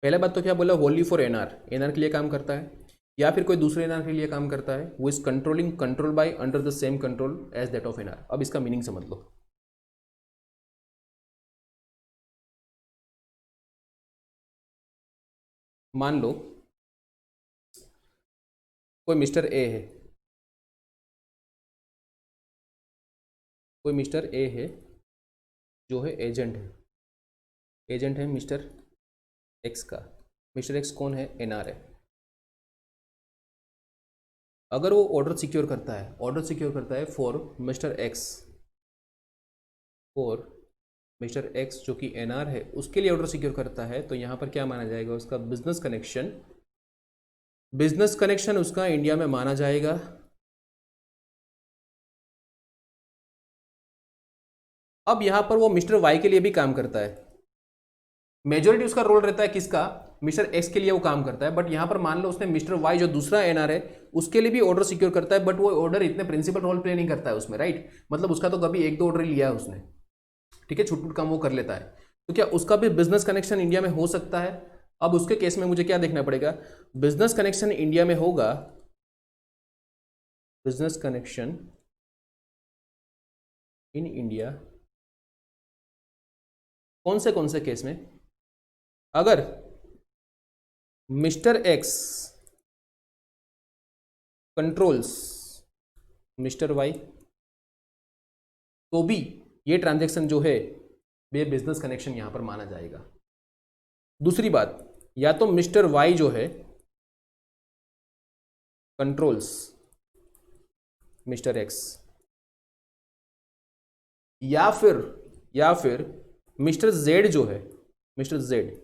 पहला बात तो क्या बोला, होनली फॉर एनआर, एनआर के लिए काम करता है या फिर कोई दूसरे एनआर के लिए काम करता है, वो is controlling control by under the same control as that of NR. अब इसका मीनिंग समझ लो, मान लो कोई मिस्टर ए है, कोई मिस्टर ए है जो है एजेंट है, एजेंट है मिस्टर एक्स का। मिस्टर एक्स कौन है, एनआर है। अगर वो ऑर्डर सिक्योर करता है, ऑर्डर सिक्योर करता है for mister x, for mister x जो कि एनआर है, उसके लिए ऑर्डर सिक्योर करता है, तो यहाँ पर क्या माना जाएगा, उसका बिजनेस कनेक्शन, बिजनेस कनेक्शन उसका इंडिया में माना जाएगा। अब यहाँ पर वो मिस्टर वाई के लिए भी काम करता है, मेजोरिटी उसका रोल रहता है किसका, मिस्टर एक्स के लिए वो काम करता है, बट यहाँ पर मान लो उसने मिस्टर वाई जो दूसरा एनआर है उसके लिए भी ऑर्डर सिक्योर करता है, बट वो ऑर्डर इतने प्रिंसिपल रोल प्ले नहीं करता है उसमें, राइट, मतलब उसका तो कभी एक दो ऑर्डर लिया है उसने, ठीक है, छुटपुट काम वो कर लेता है, तो क्या उसका भी बिजनेस कनेक्शन इंडिया में हो सकता है। अब उसके केस में मुझे क्या देखना पड़ेगा, बिजनेस कनेक्शन इंडिया में होगा, बिजनेस कनेक्शन इन इंडिया कौन से केस में, अगर mister X controls mister Y, तो भी ये ट्रांजैक्शन जो है ये बिजनेस कनेक्शन यहां पर माना जाएगा। दूसरी बात, या तो मिस्टर वाई जो है कंट्रोल्स मिस्टर एक्स, या फिर मिस्टर जेड जो है, मिस्टर जेड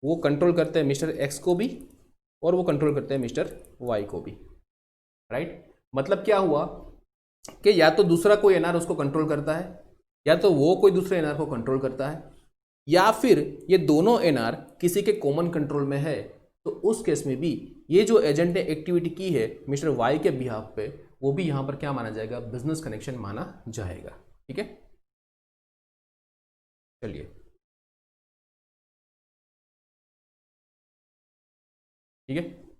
वो कंट्रोल करते हैं मिस्टर एक्स को भी और वो कंट्रोल करते हैं मिस्टर वाई को भी, राइट। मतलब क्या हुआ कि या तो दूसरा कोई एनआर उसको कंट्रोल करता है या तो वो कोई दूसरे एनआर को कंट्रोल करता है या फिर ये दोनों एनआर किसी के कॉमन कंट्रोल में है, तो उस केस में भी ये जो एजेंट ने एक्टिविटी की है मिस्टर वाई के बिहाफ पे, वो भी यहां पर क्या माना जाएगा, बिजनेस कनेक्शन माना जाएगा। ठीक है, चलिए ठीक है।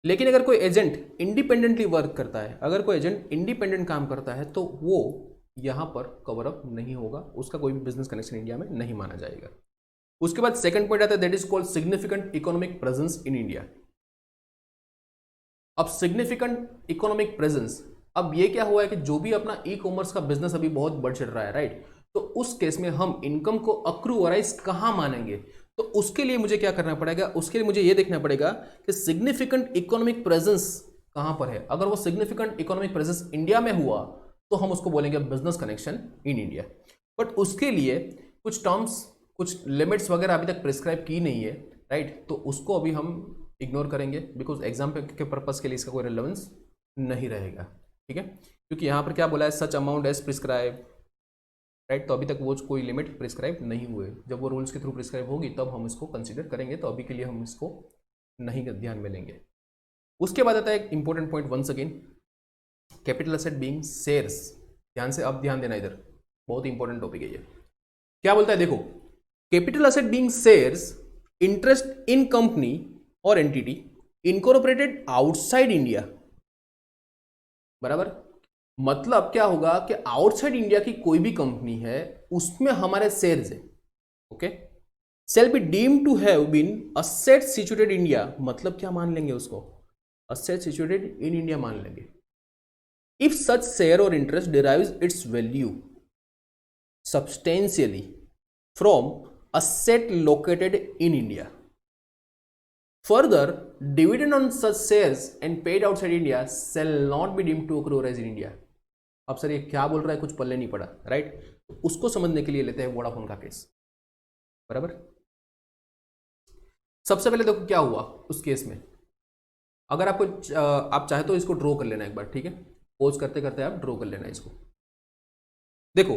लेकिन अगर कोई एजेंट इंडिपेंडेंटली वर्क करता है, अगर कोई एजेंट इंडिपेंडेंट काम करता है, तो वो यहां पर कवर अप नहीं होगा, उसका कोई भी बिजनेस कनेक्शन इंडिया में नहीं माना जाएगा। उसके बाद सेकंड पॉइंट आता है, that is called significant economic presence in India. अब सिग्निफिकेंट इकोनॉमिक प्रेजेंस, अब ये क्या हुआ है कि जो भी अपना ई कॉमर्स का बिजनेस अभी बहुत बढ़ चल रहा है, राइट, तो उस केस में हम इनकम को अक्रूवराइज कहां मानेंगे, तो उसके लिए मुझे क्या करना पड़ेगा, उसके लिए मुझे ये देखना पड़ेगा कि सिग्निफिकेंट इकोनॉमिक प्रेजेंस कहां पर है। अगर वो सिग्निफिकेंट इकोनॉमिक प्रेजेंस इंडिया में हुआ तो हम उसको बोलेंगे business connection in India. But उसके लिए कुछ टर्म्स, कुछ लिमिट्स वगैरह अभी तक प्रिस्क्राइब की नहीं है, राइट, तो उसको अभी हम इग्नोर करेंगे बिकॉज एग्जाम के पर्पस के लिए इसका कोई रिलेवेंस नहीं रहेगा। ठीक है, क्योंकि यहाँ पर क्या बोला है, such amount as prescribe, right, तो अभी तक वो कोई लिमिट प्रिस्क्राइब नहीं हुए, जब वो रूल्स के थ्रू प्रिस्क्राइब होगी तब हम इसको कंसीडर करेंगे, तो अभी के लिए हम इसको नहीं ध्यान में लेंगे। उसके बाद आता है एक important point, once again, capital asset being shares. ध्यान से, अब ध्यान देना, इधर बहुत इंपॉर्टेंट टॉपिक है ये। क्या बोलता है, देखो, capital asset being shares interest इन कंपनी और एंटिटी इनकॉर्पोरेटेड आउटसाइड इंडिया। बराबर, मतलब क्या होगा कि आउटसाइड इंडिया की कोई भी कंपनी है उसमें हमारे शेयर्स है, okay, shall be deemed to have been asset situated India, मतलब क्या मान लेंगे उसको, asset situated in इंडिया मान लेंगे। if such share or interest derives its value substantially from asset located in India, further dividend on such shares and paid outside India shall not be deemed to accrue as in India। अब sir ये क्या बोल रहा है, कुछ पल्ले नहीं पड़ा, right, तो उसको समझने के लिए लेते हैं वोडाफोन का केस। बराबर, सबसे पहले देखो क्या हुआ उस केस में, अगर आपको आप चाहे तो इसको ड्रॉ कर लेना एक बार, ठीक है, पॉज करते करते आप ड्रॉ कर लेना इसको। देखो,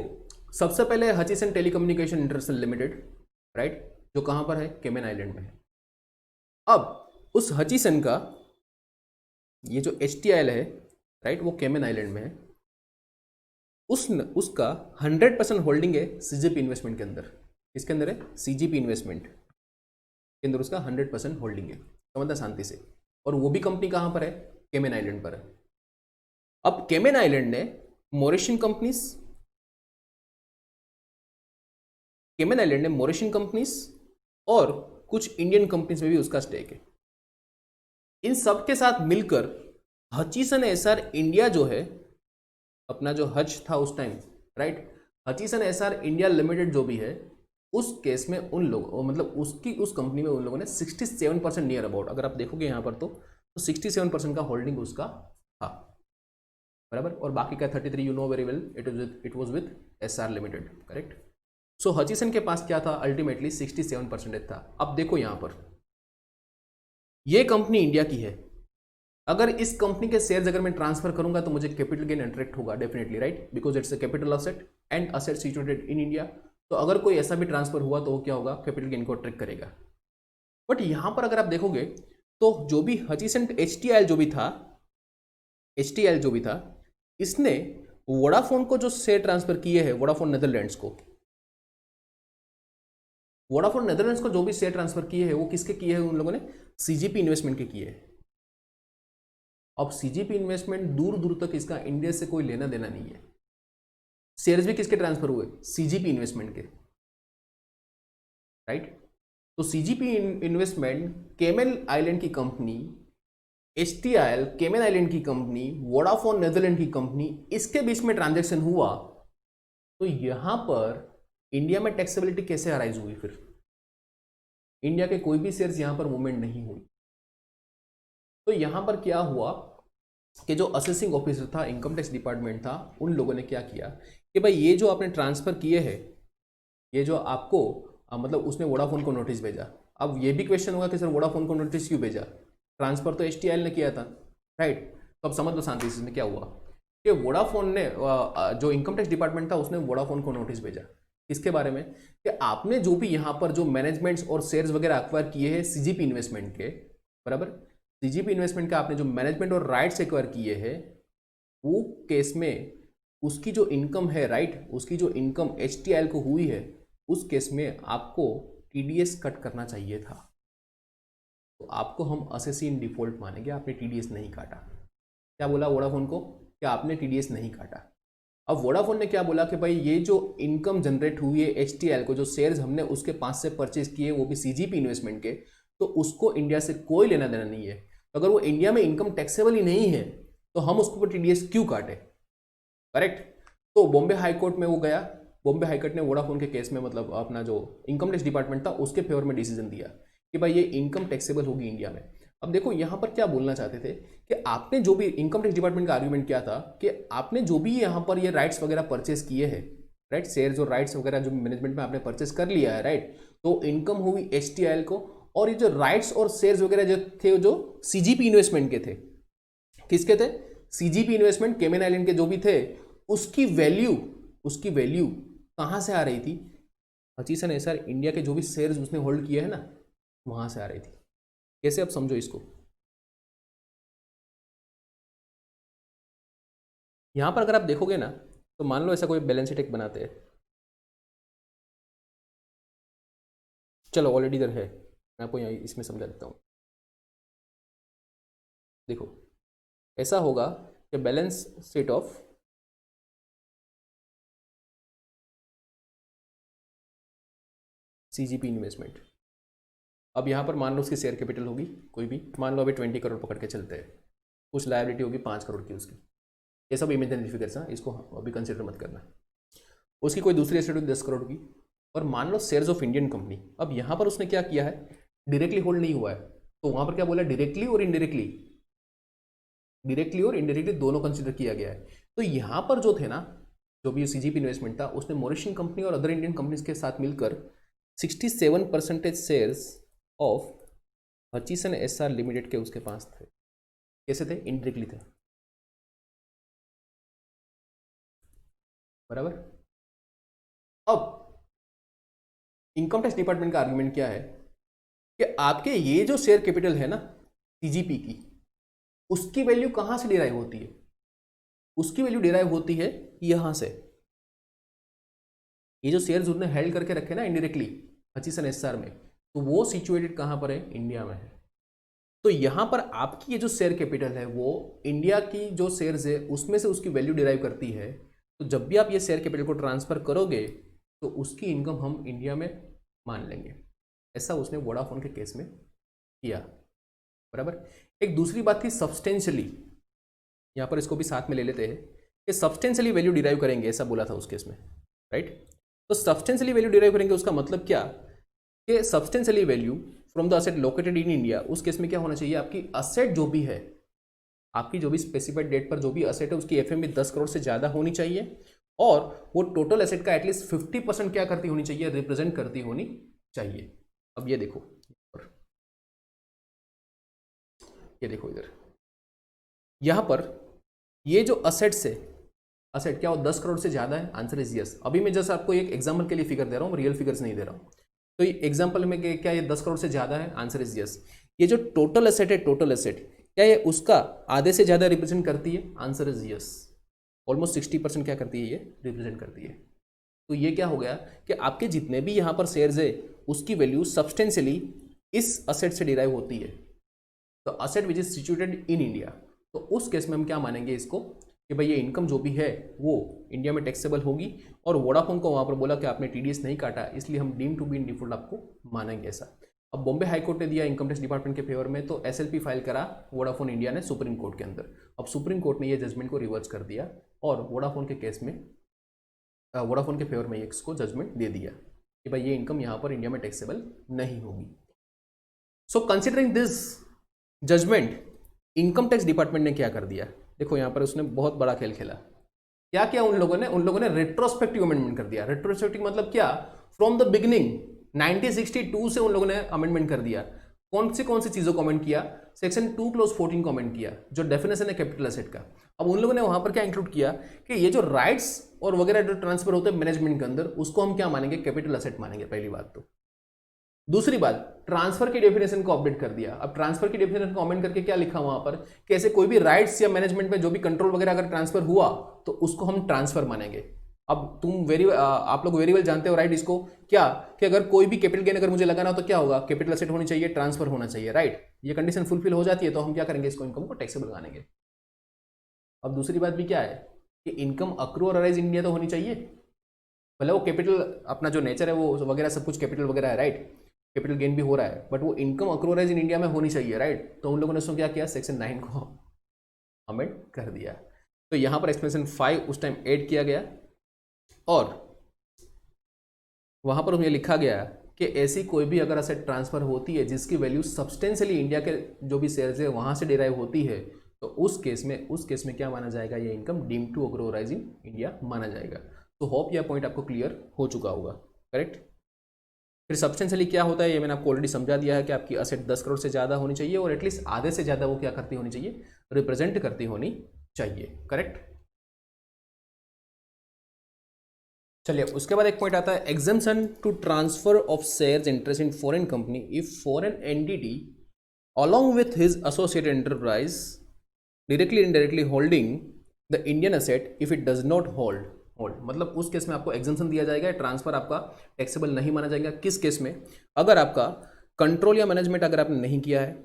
सबसे पहले Hutchison telecommunication international limited, right, जो कहां पर है, केमन आइलैंड में है। अब उस हचिसन का ये जो HTIL है, राइट, वो केमन आइलैंड में है, उसका 100% होल्डिंग है CGP इन्वेस्टमेंट के अंदर। इसके अंदर है CGP इन्वेस्टमेंट के अंदर उसका 100% होल्डिंग है, समझना शांति से। और वो भी कंपनी कहां पर है, केमन आइलैंड पर है। अब केमन आइलैंड ने मॉरिशियन कंपनीज, केमन आइलैंड ने मॉरिशियन कंपनीज और कुछ इंडियन कंपनीज में भी उसका स्टेक है। इन सब के साथ मिलकर हचिसन एसआर इंडिया जो है, अपना जो हज था उस time, right, Hutchison SR India limited जो भी है, उस केस में उन लोगों, मतलब उसकी उस कंपनी में उन लोगों ने 67% नियर अबाउट, अगर आप देखोगे यहाँ पर तो 67% का होल्डिंग उसका था। बराबर, और बाकी का 33 you know very well, it was with SR limited, correct. So Hutchison के पास क्या था, अल्टीमेटली 67% था। अब देखो यहाँ पर ये कंपनी इंडिया की है, अगर इस कंपनी के शेयर्स अगर मैं ट्रांसफर करूंगा तो मुझे कैपिटल गेन अट्रैक्ट होगा definitely, right, because it's a capital asset and asset situated in India. तो अगर कोई ऐसा भी ट्रांसफर हुआ तो वो क्या होगा, कैपिटल गेन को अट्रैक्ट करेगा। बट यहां पर अगर आप देखोगे तो जो भी हचिसन HTIL जो भी था, इसने वोडाफोन को जो शेयर ट्रांसफर किए हैं, वोडाफोन नेदरलैंड्स को जो भी शेयर ट्रांसफर किए हैं वो किसके किए हैं, उन लोगों ने CGP इन्वेस्टमेंट के किए हैं। अब CGP इन्वेस्टमेंट दूर दूर तक इसका इंडिया से कोई लेना देना नहीं है। शेयर्स भी किसके ट्रांसफर हुए, CGP इन्वेस्टमेंट के, राइट। तो CGP इन्वेस्टमेंट केमन आइलैंड की कंपनी, HTIL केमन आइलैंड की कंपनी, वोडाफोन नेदरलैंड की कंपनी, इसके बीच में ट्रांजैक्शन हुआ, तो यहां पर इंडिया में टैक्सेबिलिटी कैसे अराइज हुई, फिर इंडिया के कोई भी शेयर्स यहां पर मूवमेंट नहीं हुई। तो यहां पर क्या हुआ कि जो असेसिंग ऑफिसर था, इनकम टैक्स डिपार्टमेंट था, उन लोगों ने क्या किया कि भाई ये जो आपने ट्रांसफर किए हैं, ये जो आपको मतलब उसने वोडाफोन को नोटिस भेजा। अब ये भी क्वेश्चन होगा कि सर वोडाफोन को नोटिस क्यों भेजा, ट्रांसफर तो HTIL ने किया था, राइट। तो अब समझ लो शांति से इसमें क्या हुआ कि वोडाफोन ने जो इनकम टैक्स डिपार्टमेंट था उसने वोडाफोन को नोटिस भेजा इसके बारे में कि आपने जो भी यहाँ पर जो मैनेजमेंट्स और शेयर्स वगैरह एक्वायर किए हैं सीजीपी इन्वेस्टमेंट के, बराबर, सीजीपी इन्वेस्टमेंट का आपने जो मैनेजमेंट और राइट्स एक्वायर किए हैं, वो केस में उसकी जो इनकम है, राइट, उसकी जो इनकम एचटीआईएल को हुई है, उस केस में आपको टीडीएस कट करना चाहिए था। तो आपको हम असेसी इन डिफॉल्ट मानेंगे, आपने टीडीएस नहीं काटा। क्या बोला वोडाफोन को कि आपने टीडीएस नहीं काटा। अब वोडाफोन ने क्या बोला कि भाई ये जो इनकम जनरेट हुई है एचटीएल को, जो शेयर्स हमने उसके पास से परचेज किए वो भी सीजीपी इन्वेस्टमेंट के, तो उसको इंडिया से कोई लेना देना नहीं है। तो अगर वो इंडिया में इनकम टैक्सेबल ही नहीं है तो हम उसके ऊपर टीडीएस क्यों काटे, करेक्ट। तो बॉम्बे हाईकोर्ट में वो गया, बॉम्बे हाईकोर्ट ने वोडाफोन के केस में मतलब अपना जो इनकम टैक्स डिपार्टमेंट था उसके फेवर में डिसीजन दिया कि भाई ये इनकम टैक्सेबल होगी इंडिया में। अब देखो यहाँ पर क्या बोलना चाहते थे कि आपने जो भी इनकम टैक्स डिपार्टमेंट का आर्ग्यूमेंट किया था कि आपने जो भी यहाँ पर ये राइट्स वगैरह परचेस किए हैं, राइट, शेयर्स और राइट्स वगैरह जो मैनेजमेंट में आपने परचेस कर लिया है, राइट, तो इनकम हुई एचटीआईएल को, और ये जो राइट्स और शेयर्स वगैरह जो थे जो सीजीपी इन्वेस्टमेंट के थे, किसके थे, सीजीपी इन्वेस्टमेंट केमन आइलैंड के जो भी थे, उसकी वैल्यू कहाँ से आ रही थी, हचीसन एसआर इंडिया के जो भी शेयर्स उसने होल्ड किए हैं ना, वहां से आ रही थी। कैसे, अब समझो इसको। यहां पर अगर आप देखोगे ना, तो मान लो ऐसा कोई बैलेंस शीट एक बनाते हैं, चलो ऑलरेडी इधर है, मैं आपको यहाँ इसमें समझा देता हूं। देखो ऐसा होगा कि balance sheet of CGP investment. अब यहाँ पर मान लो उसकी शेयर कैपिटल होगी कोई भी, मान लो अभी 20 करोड़ पकड़ के चलते हैं, कुछ लायबिलिटी होगी 5 करोड़ की उसकी, ये सब इमेजिनरी फिगर्स हैं, इसको अभी कंसिडर मत करना। उसकी कोई दूसरी एसेट होगी 10 करोड़ की, और मान लो शेयर्स ऑफ इंडियन कंपनी। अब यहाँ पर उसने क्या किया है, डायरेक्टली होल्ड नहीं हुआ है, तो वहाँ पर क्या बोला, डायरेक्टली और इनडायरेक्टली दोनों कंसिडर किया गया है। तो यहाँ पर जो थे ना, जो भी सीजीपी इन्वेस्टमेंट था, उसने मॉरिशियन कंपनी और अदर इंडियन कंपनीज के साथ मिलकर 67% शेयर्स ऑफ हचीसन एसआर लिमिटेड के उसके पास थे। कैसे थे, इनडायरेक्टली थे, बराबर। अब इनकम टैक्स डिपार्टमेंट का आर्गुमेंट क्या है कि आपके ये जो शेयर कैपिटल है ना सीजीपी की, उसकी वैल्यू कहां से डिराइव होती है, उसकी वैल्यू डिराइव होती है यहां से। ये जो शेयर्स उन्होंने हेल्ड करके रखे ना इनडायरेक्टली हचीसन एसआर में, तो वो सिचुएटेड कहां पर है, इंडिया में है। तो यहां पर आपकी ये जो शेयर कैपिटल है वो इंडिया की जो शेयर्स है उसमें से उसकी वैल्यू डिराइव करती है। तो जब भी आप ये शेयर कैपिटल को ट्रांसफर करोगे तो उसकी इनकम हम इंडिया में मान लेंगे। ऐसा उसने वोडाफोन के केस में किया, बराबर। एक दूसरी बात थी सब्सटेंशियली, यहां पर इसको भी साथ में ले लेते हैं कि सब्सटेंशियली वैल्यू डिराइव करेंगे, ऐसा बोला था उस केस में, राइट। तो सब्सटेंशियली वैल्यू डिराइव करेंगे, उसका मतलब क्या कि substantially value from the asset located in India. उस केस में क्या होना चाहिए, आपकी असेट जो भी है, आपकी जो भी स्पेसिफाइड डेट पर जो भी असेट है उसकी एफएमवी 10 करोड़ से ज्यादा होनी चाहिए, और वो टोटल एसेट का एटलीस्ट 50% क्या करती होनी चाहिए, रिप्रेजेंट करती होनी चाहिए। अब ये देखो, ये देखो इधर, यहां पर ये जो असेट्स है, असेट क्या वो 10 करोड़ से ज्यादा है, आंसर इज यस। अभी मैं जस्ट आपको एक एग्जांपल के लिए फिगर दे रहा हूं, रियल फिगर्स नहीं दे रहा हूं। तो ये एग्जांपल में क्या ये 10 करोड़ से ज्यादा है, आंसर इज यस। ये जो टोटल एसेट है, टोटल एसेट क्या ये उसका आधे से ज्यादा रिप्रेजेंट करती है, आंसर इज यस। ऑलमोस्ट 60% क्या करती है, ये रिप्रेजेंट करती है। तो ये क्या हो गया कि आपके जितने भी यहाँ पर शेयर्स है उसकी वैल्यू सब्सटेंशियली इस असेट से डिराइव होती है, तो asset which is situated in India. तो उस केस में हम क्या मानेंगे इसको कि भाई ये इनकम जो भी है वो इंडिया में टैक्सेबल होगी, और वोडाफोन को वहाँ पर बोला कि आपने टीडीएस नहीं काटा, इसलिए हम deem to be in default आपको मानेंगे ऐसा। अब बॉम्बे हाईकोर्ट ने दिया इनकम टैक्स डिपार्टमेंट के फेवर में, तो एसएलपी फाइल करा वोडाफोन इंडिया ने सुप्रीम कोर्ट के अंदर। अब सुप्रीम कोर्ट ने ये जजमेंट को रिवर्स कर दिया और वोडाफोन के केस में, वोडाफोन के फेवर में इसको जजमेंट दे दिया कि भाई ये इनकम यहाँ पर इंडिया में टैक्सेबल नहीं होगी। So considering this judgment, income tax department ने क्या कर दिया, देखो यहाँ पर उसने बहुत बड़ा खेल खेला। क्या किया उन लोगों ने रेट्रोस्पेक्टिव अमेंडमेंट कर दिया। रेट्रोस्पेक्टिव मतलब क्या, फ्रॉम द बिगिनिंग 1962 से उन लोगों ने अमेंडमेंट कर दिया। कौन सी चीजों कमेंट किया, सेक्शन 2 क्लोज 14 कमेंट किया, जो डेफिनेशन है कैपिटल एसेट का। अब उन लोगों ने वहां पर क्या इंक्लूड किया कि ये जो राइट्स और वगैरह जो ट्रांसफर होते हैं मैनेजमेंट के अंदर, उसको हम क्या मानेंगे, कैपिटल एसेट मानेंगे, पहली बात तो। दूसरी बात, ट्रांसफर की डेफिनेशन को अपडेट कर दिया। अब ट्रांसफर की डेफिनेशन को कमेंट करके क्या लिखा वहां पर कि ऐसे कोई भी राइट्स या मैनेजमेंट में जो भी कंट्रोल वगैरह अगर ट्रांसफर हुआ तो उसको हम ट्रांसफर मानेंगे। अब आप लोग वेरी वेल जानते हो राइट इसको, क्या कि अगर कोई भी कैपिटल गेन अगर मुझे लगाना हो तो क्या होगा, कैपिटल एसेट होनी चाहिए, ट्रांसफर होना चाहिए, राइट। ये कंडीशन फुलफिल हो जाती है तो हम क्या करेंगे, इसको इनकम को टैक्सेबल मानेंगे। अब दूसरी बात भी क्या है कि इनकम अक्रू और अराइज इंडिया तो होनी चाहिए, भले वो कैपिटल अपना जो नेचर है वो वगैरह सब कुछ कैपिटल वगैरह है, राइट, कैपिटल गेन भी हो रहा है, बट वो इनकम अक्रूराइज इन इंडिया में होनी चाहिए, राइट। तो उन लोगों ने उसमें क्या किया, सेक्शन 9 को अमेंड कर दिया। तो यहां पर एक्सप्लेनेशन 5 उस टाइम ऐड किया गया और वहां पर उन्हें लिखा गया कि ऐसी कोई भी अगर असेट ट्रांसफर होती है जिसकी वैल्यू सब्सटेंशियली इंडिया के जो भी शेयर्स है वहां से डिराइव होती है, तो उस केस में क्या माना जाएगा, ये income deem to अक्रूराइज in India माना जाएगा। तो होप यह पॉइंट आपको क्लियर हो चुका होगा, करेक्ट। फिर सब्सटेंशियली क्या होता है ये मैंने आपको ऑलरेडी समझा दिया है कि आपकी असेट 10 करोड़ से ज़्यादा होनी चाहिए और एटलीस्ट आधे से ज़्यादा वो क्या करती होनी चाहिए, रिप्रेजेंट करती होनी चाहिए, करेक्ट। चलिए उसके बाद एक पॉइंट आता है exemption to transfer of shares interest in foreign company if foreign entity along with his associated enterprise directly indirectly holding the Indian asset if it does not hold, मतलब उस केस में आपको एग्जम्पशन दिया जाएगा, transfer आपका taxable नहीं माना जाएगा। किस केस में, अगर आपका कंट्रोल या मैनेजमेंट अगर आपने नहीं किया है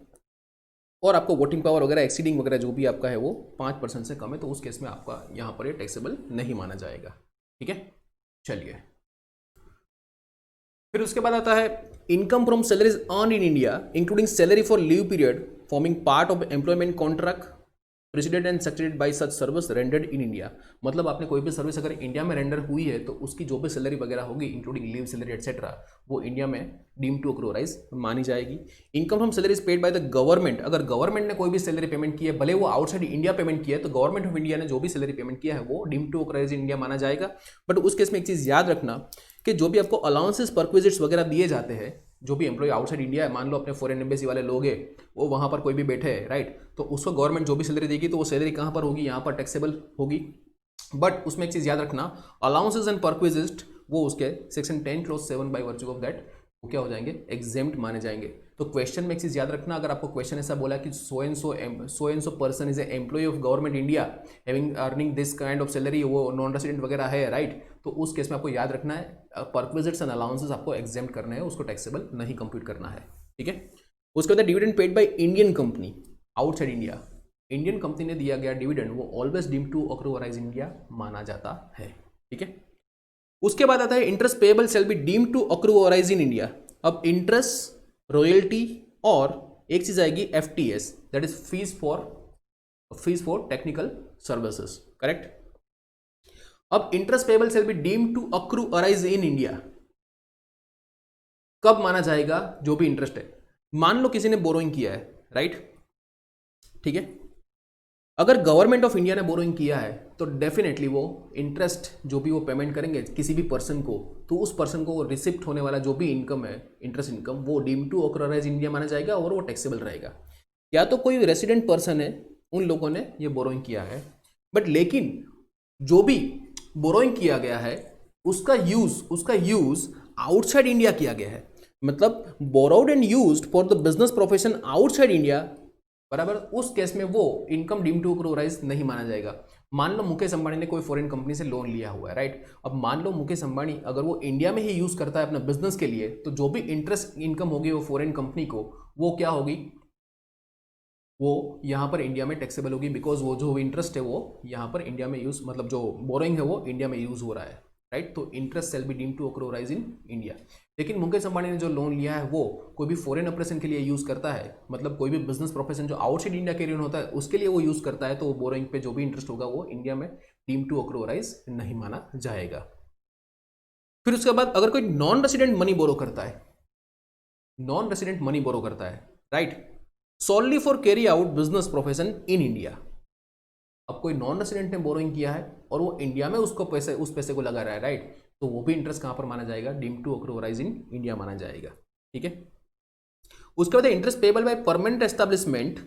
और आपको वोटिंग पावर वगैरह एक्सीडिंग वगैरह जो भी आपका है वो 5% से कम है, तो उस केस में आपका यहाँ पर ये टैक्सेबल नहीं माना जाएगा, ठीक है। चलिए फिर उसके बाद आता है income from salaries earn in India including salary for leave period forming part of employment contract president and succeeded bye such service rendered in India. मतलब आपने कोई भी सर्विस अगर इंडिया में रेंडर हुई है तो उसकी जो भी सैलरी वगैरह होगी इंक्लूडिंग लीव सैलरी एटसेट्रा वो इंडिया में डीम टू अक्रूराइज मानी जाएगी। Income from salaries paid by the government, अगर गवर्नमेंट ने कोई भी सैलरी पेमेंट की है, भले वो आउटसाइड इंडिया पेमेंट किया है, तो गवर्नमेंट ऑफ इंडिया ने जो भी सैलरी पेमेंट किया है वो डीम टू अक्रूराइज इन इंडिया माना जाएगा। बट उस केस में एक चीज़ याद रखना कि जो भी आपको अलाउंसेस परक्विजिट्स वगैरह दिए जाते हैं, जो भी एम्प्लॉय आउटसाइड इंडिया है, मान लो अपने फॉरेन एम्बेसी वाले लोग हैं, वो वहाँ पर कोई भी बैठे हैं, राइट, तो उसको गवर्नमेंट जो भी सैलरी देगी तो वो सैलरी कहाँ पर होगी, यहाँ पर टैक्सेबल होगी। बट उसमें एक चीज़ याद रखना, अलाउंसेस एंड परक्विजिट वो उसके section 10 close 7 by virtue of that वो क्या हो जाएंगे, एग्जेम्प्ट माने जाएंगे। तो क्वेश्चन में एक चीज़ याद रखना, अगर आपको क्वेश्चन ऐसा बोला कि so and so person is a employee of government India having earning this kind of salary, वो नॉन रेसिडेंट वगैरह है, राइट, तो उस केस में आपको याद रखना है परक्विजिट्स एंड अलाउंसेस आपको एग्जेम्प्ट करने हैं, उसको टैक्सेबल नहीं कंप्यूट करना है, ठीक है। उसके बाद dividend paid by Indian company outside India, Indian company ने दिया गया डिविडेंड वो always deem to accrue or arise India माना जाता है, ठीक है। उसके बाद आता है interest payable shall be deem to अक्रूराइज in India. अब इंटरेस्ट, रॉयल्टी और एक चीज आएगी FTS, that is fees for technical services, correct. अब interest payable shall be deem to अक्रूराइज in India कब माना जाएगा, जो भी इंटरेस्ट है, मान लो किसी ने बोरोइंग किया है, राइट, ठीक है, अगर गवर्नमेंट ऑफ इंडिया ने बोरोइंग किया है तो डेफिनेटली वो इंटरेस्ट जो भी वो पेमेंट करेंगे किसी भी पर्सन को, तो उस पर्सन को रिसिप्ट होने वाला जो भी इनकम है, इंटरेस्ट इनकम, वो डीम टू अक्रूराइज इंडिया माना जाएगा और वो टैक्सेबल रहेगा। या तो कोई रेसिडेंट पर्सन है, उन लोगों ने ये बोरोइंग किया है, बट लेकिन जो भी बोरोइंग किया गया है उसका यूज आउटसाइड इंडिया किया गया है, मतलब borrowed and used for the business profession outside India, बराबर, उस केस में वो इनकम डीम टू अक्रूराइज नहीं माना जाएगा। मान लो मुकेश अंबानी ने कोई फॉरेन कंपनी से लोन लिया हुआ है, राइट, अब मान लो मुकेश अंबानी अगर वो इंडिया में ही यूज करता है अपना बिजनेस के लिए, तो जो भी इंटरेस्ट इनकम होगी वो फॉरेन कंपनी को, वो क्या होगी, वो यहाँ पर इंडिया में टैक्सेबल होगी, बिकॉज वो जो इंटरेस्ट है वो यहाँ पर इंडिया में यूज, मतलब जो बोरोइंग है वो इंडिया में यूज हो रहा है, राइट। तो interest shall be deem to अक्रूराइज in India. लेकिन मुकेश अंबानी ने जो लोन लिया है वो कोई भी फॉरेन ऑपरेशन के लिए यूज करता है, मतलब कोई भी बिजनेस प्रोफेशन जो आउटसाइड इंडिया कैरियर होता है उसके लिए वो यूज करता है, तो बोरोइंग पे जो भी इंटरेस्ट होगा वो इंडिया में डीम टू अक्रूराइज नहीं माना जाएगा। फिर उसके बाद अगर कोई नॉन रेसिडेंट मनी बोरो करता है, right, solely for carry out business profession in India, अब कोई नॉन रेसिडेंट ने बोरोइंग किया है और वो इंडिया में उस पैसे को लगा रहा है, राइट, तो वो भी इंटरेस्ट कहां पर माना जाएगा, डीम टू अक्रूराइज इन इंडिया माना जाएगा, ठीक है। उसके बाद interest payable by permanent establishment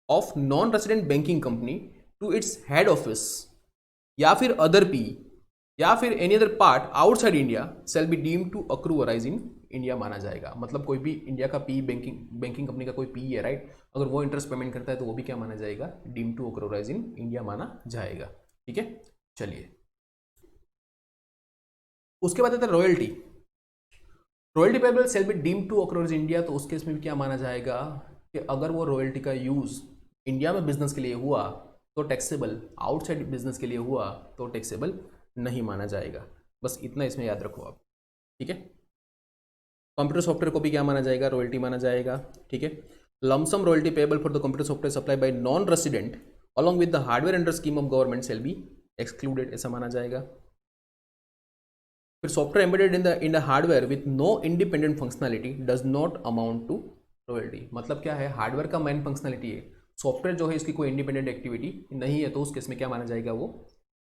of non resident banking company to its head office या फिर अदर पी या फिर any other part outside India shall be deem to accrue arise in India माना जाएगा। मतलब कोई भी इंडिया का पी बैंकिंग कंपनी का कोई पी है, राइट, अगर वो इंटरेस्ट पेमेंट करता है तो वो भी क्या माना जाएगा, deem to accrue arise in India माना जाएगा। ठीक है, चलिए उसके बाद आता है royalty. Royalty payable shall be deem to accrue arise India, तो उस केस में भी क्या माना जाएगा कि अगर वो रॉयल्टी का यूज इंडिया में बिजनेस के लिए हुआ तो टैक्सेबल, आउटसाइड बिजनेस के लिए हुआ तो टैक्सेबल नहीं माना जाएगा। बस इतना इसमें याद रखो आप। ठीक है, कंप्यूटर सॉफ्टवेयर को भी क्या माना जाएगा, रॉयल्टी माना जाएगा। ठीक है, lump sum royalty payable for the computer software supply by non resident along with the hardware under scheme of government shall be excluded, ऐसा माना जाएगा। फिर software embedded in the hardware with no independent functionality does not amount to royalty. मतलब क्या है, hardware का main functionality है, software जो है इसकी कोई इंडिपेंडेंट एक्टिविटी नहीं है, तो उस केस में क्या माना जाएगा, वो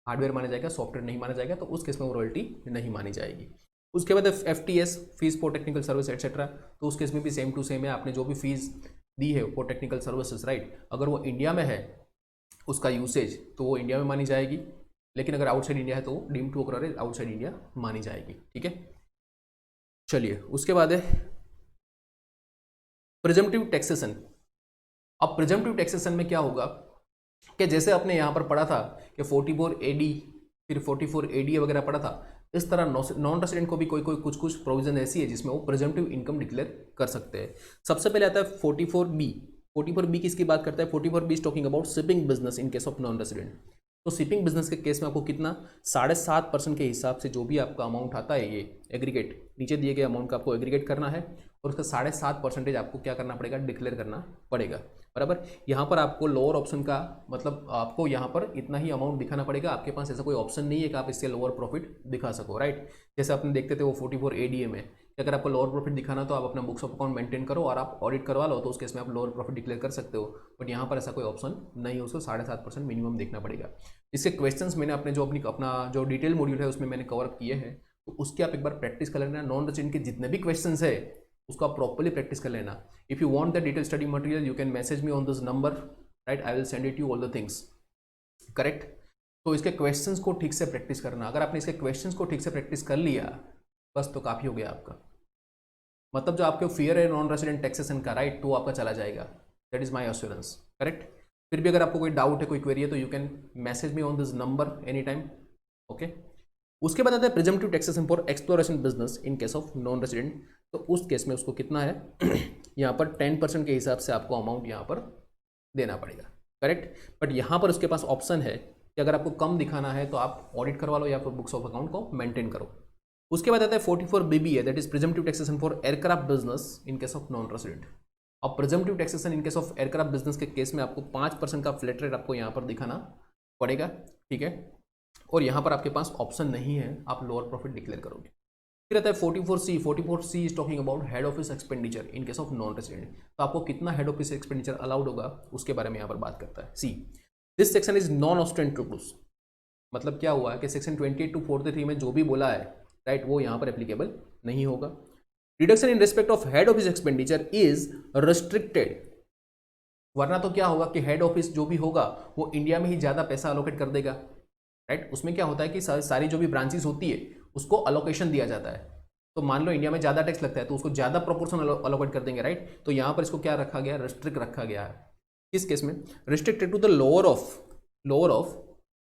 हार्डवेयर माना जाएगा, सॉफ्टवेयर नहीं माना जाएगा, तो उस केस में वो रॉयल्टी नहीं मानी जाएगी। उसके बाद FTS, fees for technical service etcetera, तो उस केस में भी सेम टू सेम है, आपने जो भी फीस दी है फॉर टेक्निकल सर्विसेज, राइट, अगर वो इंडिया में है उसका यूसेज तो वो इंडिया में मानी जाएगी, लेकिन अगर आउटसाइड इंडिया है तो deem to accrue outside India मानी जाएगी। ठीक है, चलिए उसके बाद है प्रिजम्पटिव टैक्सेशन। अब प्रिजम्पटिव टैक्सेशन में क्या होगा कि जैसे आपने यहाँ पर पढ़ा था कि 44 AD फिर 44 AD वगैरह पढ़ा था, इस तरह नॉन रेसिडेंट को भी कोई कुछ प्रोविजन ऐसी है जिसमें वो प्रिजम्पटिव इनकम डिक्लेयर कर सकते हैं। सबसे पहले आता है 44B। 44B किसकी बात करता है, 44B is talking about shipping business in case of non resident. तो शिपिंग बिजनेस के केस में आपको कितना 7.5% के हिसाब से जो भी आपका अमाउंट आता है, ये एग्रीगेट नीचे दिए गए अमाउंट का आपको एग्रीगेट करना है और उसका 7.5% आपको क्या करना पड़ेगा, डिक्लेयर करना पड़ेगा। बराबर, यहाँ पर आपको लोअर ऑप्शन का मतलब आपको यहाँ पर इतना ही अमाउंट दिखाना पड़ेगा, आपके पास ऐसा कोई ऑप्शन नहीं है कि आप इससे लोअर प्रॉफिट दिखा सको, राइट। जैसे आपने देखते थे वो 44 ADA में कि अगर आपको लोअर प्रॉफिट दिखाना तो आप अपना बुक्स ऑफ अकाउंट मेंटेन करो और आप ऑडिट करवा लो, तो उस केस में आप लोअर प्रॉफिट डिक्लेयर कर सकते हो, बट यहाँ पर ऐसा कोई ऑप्शन नहीं है, उसको 7.5% मिनिमम देखना पड़ेगा। इसके क्वेश्चंस मैंने अपने जो अपना जो डिटेल मॉड्यूल है उसमें मैंने कवर किए हैं, तो उसकी आप एक बार प्रैक्टिस कर लेना। नॉन रेसिडेंट के जितने भी क्वेश्चंस है उसको आप प्रॉपर्ली प्रैक्टिस कर लेना। If you want the detail study material you can message me on this number, right, I will send it you all the things, correct. तो इसके क्वेश्चंस को ठीक से प्रैक्टिस करना, अगर आपने इसके क्वेश्चंस को ठीक से प्रैक्टिस कर लिया बस तो काफ़ी हो गया आपका, मतलब जो आपके फियर है नॉन रेसिडेंट टैक्सेशन का, राइट, तो आपका चला जाएगा, that is my assurance, correct. फिर भी अगर आपको कोई डाउट है, कोई क्वेरी है, तो you can message me on this number any time, okay. उसके बाद आता है presumptive taxation for exploration business in case of non resident. तो उस केस में उसको कितना है यहाँ पर 10% के हिसाब से आपको अमाउंट यहाँ पर देना पड़ेगा, करेक्ट। बट यहाँ पर उसके पास ऑप्शन है कि अगर आपको कम दिखाना है तो आप ऑडिट करवा लो या फिर बुक्स ऑफ अकाउंट को मेंटेन करो। उसके बाद आता है 44BB है, that is presumptive taxation for aircraft business in case of non resident. अब presumptive taxation in case of aircraft business के केस में आपको 5% का फ्लैट रेट आपको यहाँ पर दिखाना पड़ेगा, ठीक है, और यहाँ पर आपके पास ऑप्शन नहीं है, आप लोअर प्रॉफिट डिक्लेयर करोगे। फिर आता है 44C। 44C is talking about head office expenditure in case of non resident. तो आपको कितना हेड ऑफिस एक्सपेंडिचर अलाउड होगा उसके बारे में यहाँ पर बात करता है। See this section is non ostentatious, मतलब क्या हुआ कि सेक्शन 28 to 43 में जो भी बोला है, राइट, वो यहाँ पर एप्लीकेबल नहीं होगा। Reduction in respect of head office expenditure is restricted, वरना तो क्या होगा कि हेड ऑफिस जो भी होगा वो इंडिया में ही ज़्यादा पैसा अलोकेट कर देगा, राइट। उसमें क्या होता है कि सारी जो भी ब्रांचेस होती है उसको अलोकेशन दिया जाता है। तो मान लो इंडिया में ज़्यादा टैक्स लगता है तो उसको ज़्यादा प्रोपोर्शन अलोकेट कर देंगे, राइट। तो यहाँ पर इसको क्या रखा गया, रिस्ट्रिक्ट रखा गया है। किस केस में, restricted to the lower of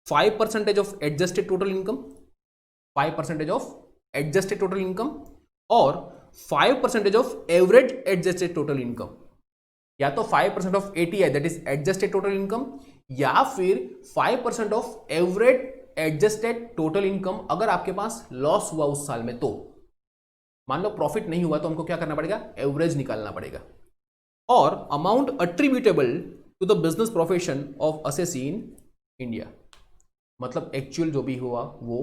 5% of adjusted total income, 5% of adjusted total income और 5% of average adjusted total income, या तो 5% of ATI that is adjusted total income, या फिर 5% of average adjusted total income अगर आपके पास loss हुआ उस साल में। तो मान लो प्रॉफिट नहीं हुआ तो हमको क्या करना पड़ेगा, एवरेज निकालना पड़ेगा। और amount attributable to the business profession of assessee in India, मतलब एक्चुअल जो भी हुआ वो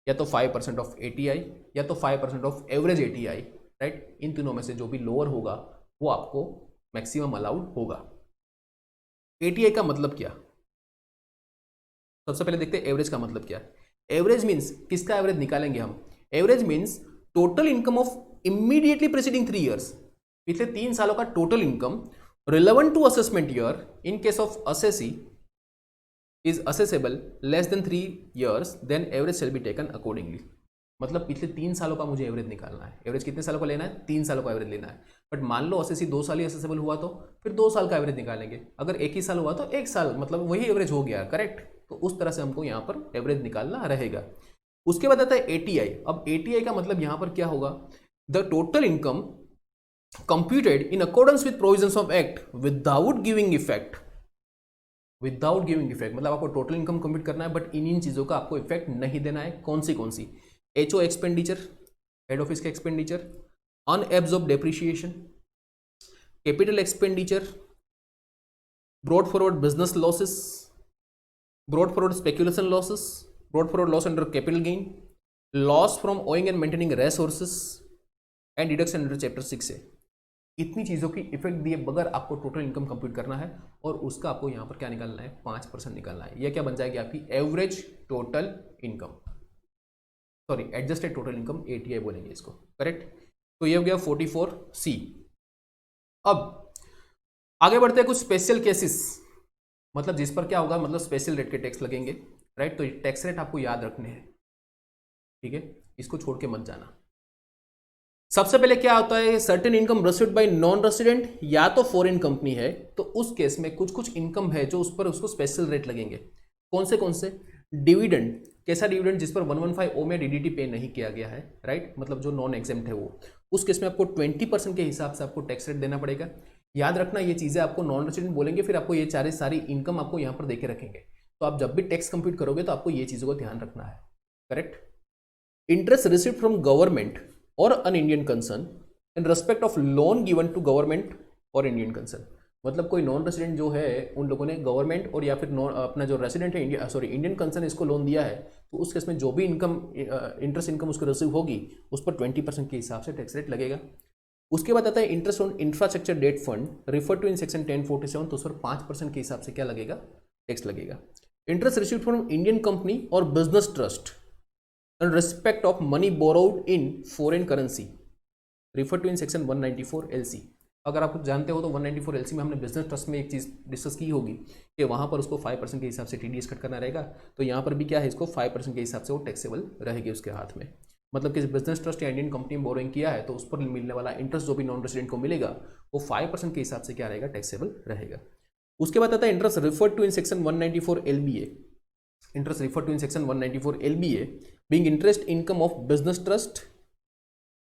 या तो 5% ऑफ ATI या तो 5% ऑफ एवरेज ATI, राइट। इन तीनों में से जो भी लोअर होगा वो आपको मैक्सिमम अलाउड होगा। ATI का मतलब क्या, सबसे पहले देखते हैं एवरेज का मतलब क्या। एवरेज मीन्स किसका एवरेज निकालेंगे हम, average means total income of immediately preceding 3 years, पिछले 3 सालों का total income relevant to assessment year in case of assessee is assessable less than 3 years, then average shall be taken accordingly. मतलब पिछले 3 सालों का मुझे एवरेज निकालना है। एवरेज कितने सालों का लेना है? 3 सालों का एवरेज लेना है। बट मान लो असेसी 2 साल ही असेसेबल हुआ तो फिर 2 साल का एवरेज निकालेंगे। अगर 1 ही साल हुआ तो 1 साल, मतलब वही एवरेज हो गया, करेक्ट। तो उस तरह से हमको यहाँ पर एवरेज निकालना रहेगा। उसके बाद आता है एटीआई। अब एटीआई का मतलब यहाँ पर क्या होगा? The total income computed in accordance with provisions of act without giving effect. Without giving effect मतलब आपको टोटल इनकम कंप्यूट करना है, बट इन चीजों का आपको इफेक्ट नहीं देना है। कौन सी? एचओ एक्सपेंडिचर, हेड ऑफिस का expenditure, unabsorbed depreciation, capital expenditure, brought forward business losses, brought forward speculation losses, brought forward loss under capital gain, loss from owning and maintaining resources and deduction under chapter 6 है। इतनी चीज़ों की effect दिए बगैर आपको total income compute करना है और उसका आपको यहाँ पर क्या निकालना है? 5% निकालना है। यह क्या बन जाएगी? आपकी average total income, sorry adjusted total income, ATI बोलेंगे इसको, करेक्ट। तो ये हो गया 44C। अब आगे बढ़ते हैं कुछ स्पेशल केसेस, मतलब जिस पर क्या होगा, मतलब स्पेशल रेट के टैक्स लगेंगे, राइट। तो टैक्स रेट आपको याद रखने हैं, ठीक है, इसको छोड़ के मत जाना। सबसे पहले क्या होता है? Certain income received by non resident, या तो फॉरेन कंपनी है तो उस केस में कुछ इनकम है जो उस पर उसको स्पेशल रेट लगेंगे। कौन से? डिविडेंड। कैसा डिविडेंड? जिस पर 115O में डीडीटी पे नहीं किया गया है, राइट, मतलब जो नॉन एग्जेम्प्ट है वो, उस केस में आपको 20% के हिसाब से आपको टैक्स रेट देना पड़ेगा। याद रखना ये चीजें आपको नॉन रेसिडेंट बोलेंगे, फिर आपको ये सारी इनकम आपको यहाँ पर देके रखेंगे। तो आप जब भी टैक्स कंप्यूट करोगे तो आपको ये चीजों का ध्यान रखना है, correct. Interest received from government और an Indian concern in respect of loan given to government और इंडियन कंसर्न। मतलब कोई नॉन रेसिडेंट जो है उन लोगों ने गवर्नमेंट और या फिर नॉन अपना जो रेसिडेंट है इंडियन कंसर्न इसको लोन दिया है, तो उस केस में जो भी इनकम इंटरेस्ट इनकम उसको रिसीव होगी उस पर 20% के हिसाब से टैक्स रेट लगेगा। उसके बाद आता है interest on infrastructure debt fund refer to in section 1047, तो उस पर 5% के हिसाब से क्या लगेगा? टैक्स लगेगा। Interest received from Indian company और business trust in respect of money borrowed in foreign currency refer to in section 194 LC। अगर आप जानते हो तो 194 LC में हमने बिजनेस ट्रस्ट में एक चीज़ डिस्कस की होगी कि वहाँ पर उसको 5% के हिसाब से TDS कट करना रहेगा। तो यहाँ पर भी क्या है, इसको 5% के हिसाब से वो टैक्सेबल रहेगी उसके हाथ में। मतलब कि बिजनेस ट्रस्ट या इंडियन कंपनी में बोरोइंग किया है तो उस पर मिलने वाला इंटरेस्ट जो भी नॉन रेसिडेंट को मिलेगा वो 5% के हिसाब से क्या रहेगा? टैक्सेबल रहेगा। उसके बाद आता है interest refer to in section 194 LBA। Interest referred to in section 194 LBA being interest income of business trust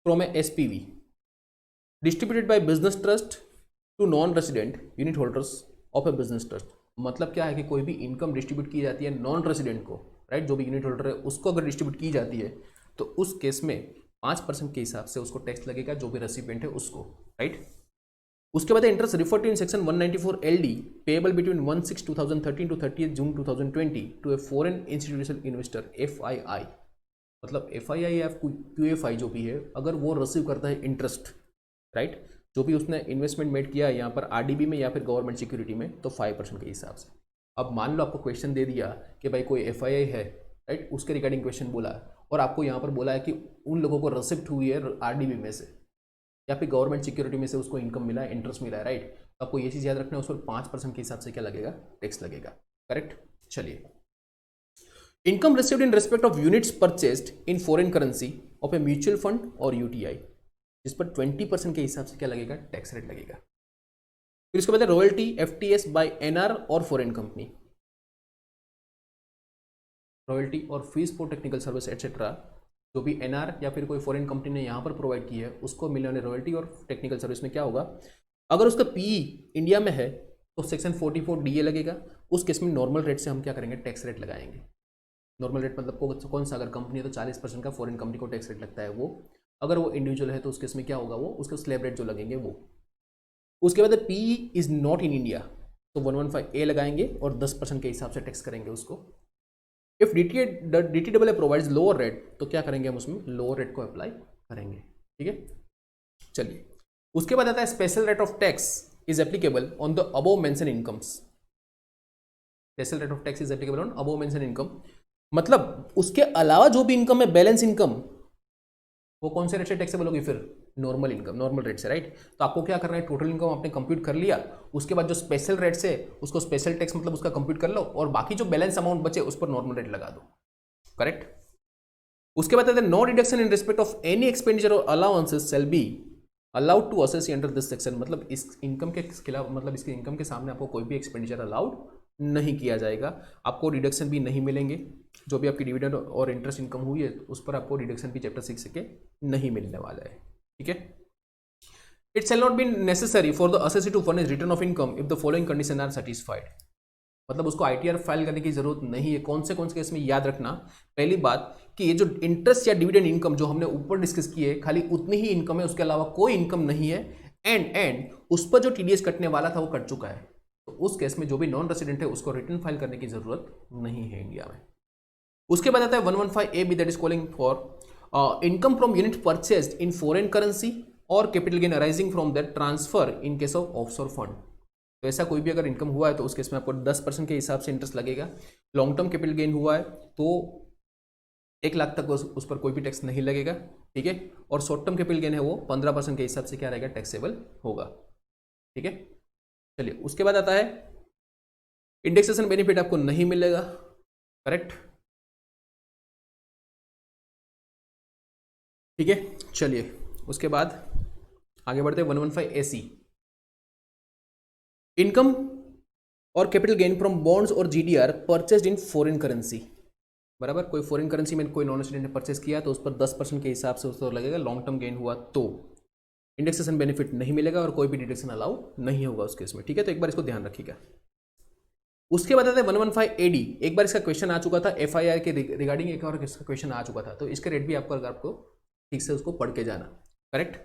from a SPV distributed by business trust to non-resident unit holders of a business trust। मतलब क्या है कि कोई भी income distribute की जाती है non resident को, राइट, जो भी यूनिट होल्डर है उसको अगर डिस्ट्रीब्यूट की जाती है तो उस केस में 5% के हिसाब से उसको टैक्स लगेगा, जो भी रेसिपिएंट है उसको, राइट। उसके बाद interest refer to in section 194 LD payable between 1/6/2013 to 30 June 2020 to a foreign institutional investor FII। मतलब FII या QFI जो भी है, अगर वो रिसीव करता है इंटरेस्ट, राइट, जो भी उसने इन्वेस्टमेंट मेड किया है यहाँ पर RDB में या फिर गवर्नमेंट सिक्योरिटी में, तो 5% के हिसाब से। अब मान लो आपको क्वेश्चन दे दिया कि भाई कोई FII है, राइट, उसके रिगार्डिंग क्वेश्चन बोला और आपको यहाँ पर बोला है कि उन लोगों को रिसिप्ट हुई है RDB में से या फिर गवर्नमेंट सिक्योरिटी में से उसको इनकम मिला है, इंटरेस्ट मिला है, राइट। तो आपको ये चीज़ याद रखना है, उस पर 5% के हिसाब से क्या लगेगा? टैक्स लगेगा, करेक्ट। चलिए, income received in respect of units purchased in foreign currency of a mutual fund और UTI, जिस पर 20% के हिसाब से क्या लगेगा? टैक्स रेट लगेगा। फिर इसके बाद रॉयल्टी FTS बाय NR और फॉरेन कंपनी, रॉयल्टी और fees for technical service etcetera जो भी NR या फिर कोई फॉरेन कंपनी ने यहाँ पर प्रोवाइड की है उसको मिलने वाले रॉयल्टी और टेक्निकल सर्विस में क्या होगा? अगर उसका PE इंडिया में है तो सेक्शन 44 DA लगेगा। उस केस में नॉर्मल रेट से हम क्या करेंगे? टैक्स रेट लगाएंगे। नॉर्मल रेट मतलब कौन सा? अगर कंपनी है तो 40% का फॉरेन कंपनी को टैक्स रेट लगता है वो। अगर वो इंडिविजुअल है तो उस केस में क्या होगा? वो उसके स्लैब रेट जो लगेंगे वो। उसके बाद PE is not in India तो 115A लगाएंगे और 10% के हिसाब से टैक्स करेंगे उसको। If DTAA provides lower rate तो क्या करेंगे? हम उसमें लोअर रेट को अप्लाई करेंगे, ठीक है। चलिए, उसके बाद आता है special rate of tax is applicable on the above mention incomes. Special rate of tax is applicable on above mention income, मतलब उसके अलावा जो भी इनकम है, बैलेंस इनकम, वो कौन से रेट से टैक्सेबल होगी फिर? नॉर्मल इनकम, नॉर्मल रेट से, राइट। तो आपको क्या करना है, टोटल इनकम आपने कंप्यूट कर लिया, उसके बाद जो स्पेशल रेट से उसको स्पेशल टैक्स मतलब उसका कंप्यूट कर लो, और बाकी जो बैलेंस अमाउंट बचे उस पर नॉर्मल रेट लगा दो, करेक्ट। उसके बाद no deduction in respect of any expenditure और allowances shall be allowed to assessee under this section. मतलब इस इनकम के खिलाफ, मतलब इसके इनकम के सामने आपको कोई भी एक्सपेंडिचर अलाउड नहीं किया जाएगा, आपको डिडक्शन भी नहीं मिलेंगे। जो भी आपकी डिविडेंड और इंटरेस्ट इनकम हुई है उस पर आपको डिडक्शन भी चैप्टर 6 के नहीं मिलने वाला है, ठीक है। It shall not be necessary for the assessee to furnish return of income if the following condition are satisfied. मतलब उसको आईटीआर फाइल करने की जरूरत नहीं है। कौन से केस में? याद रखना, पहली बात कि ये जो इंटरेस्ट या डिविडेंड इनकम जो हमने ऊपर डिस्कस की है, खाली उतनी ही इनकम है, उसके अलावा कोई इनकम नहीं है, एंड उस पर जो टीडीएस कटने वाला था वो कट चुका है। तो उस केस में जो भी नॉन रेसिडेंट है उसको रिटर्न फाइल करने की जरूरत नहीं है इंडिया में। उसके बाद आता है 115A that is calling for income from unit purchased in foreign currency और capital gain arising from that transfer in case of offshore fund. तो ऐसा कोई भी अगर इनकम हुआ है तो उस केस में आपको 10% के हिसाब से इंटरेस्ट लगेगा। लॉन्ग टर्म कैपिटल गेन हुआ है तो 1 लाख तक उस पर कोई भी टैक्स नहीं लगेगा, ठीक है। और शॉर्ट टर्म कैपिटल गेन है वो 15% के हिसाब से क्या रहेगा, टैक्सेबल होगा, ठीक है। चलिए उसके बाद आता है इंडेक्सेशन बेनिफिट आपको नहीं मिलेगा, करेक्ट, ठीक है। चलिए उसके बाद आगे बढ़ते हैं 115AC इनकम और कैपिटल गेन फ्रॉम बॉन्ड्स और जीडीआर परचेस्ड इन फॉरेन करेंसी। बराबर, कोई फॉरेन करेंसी में कोई नॉन रेसिडेंट ने परचेस किया तो उस पर 10% के हिसाब से उसको लगेगा। लॉन्ग टर्म गेन हुआ तो इंडेक्सेशन बेनिफिट नहीं मिलेगा और कोई भी डिडक्शन अलाउ नहीं होगा उस केस में, ठीक है। तो एक बार इसको ध्यान रखिएगा। उसके बाद आता है 115AD। एक बार इसका क्वेश्चन आ चुका था FIR के रिगार्डिंग, एक और इसका क्वेश्चन आ चुका था, तो इसके रेट भी आपको ठीक से उसको पढ़ के जाना, correct.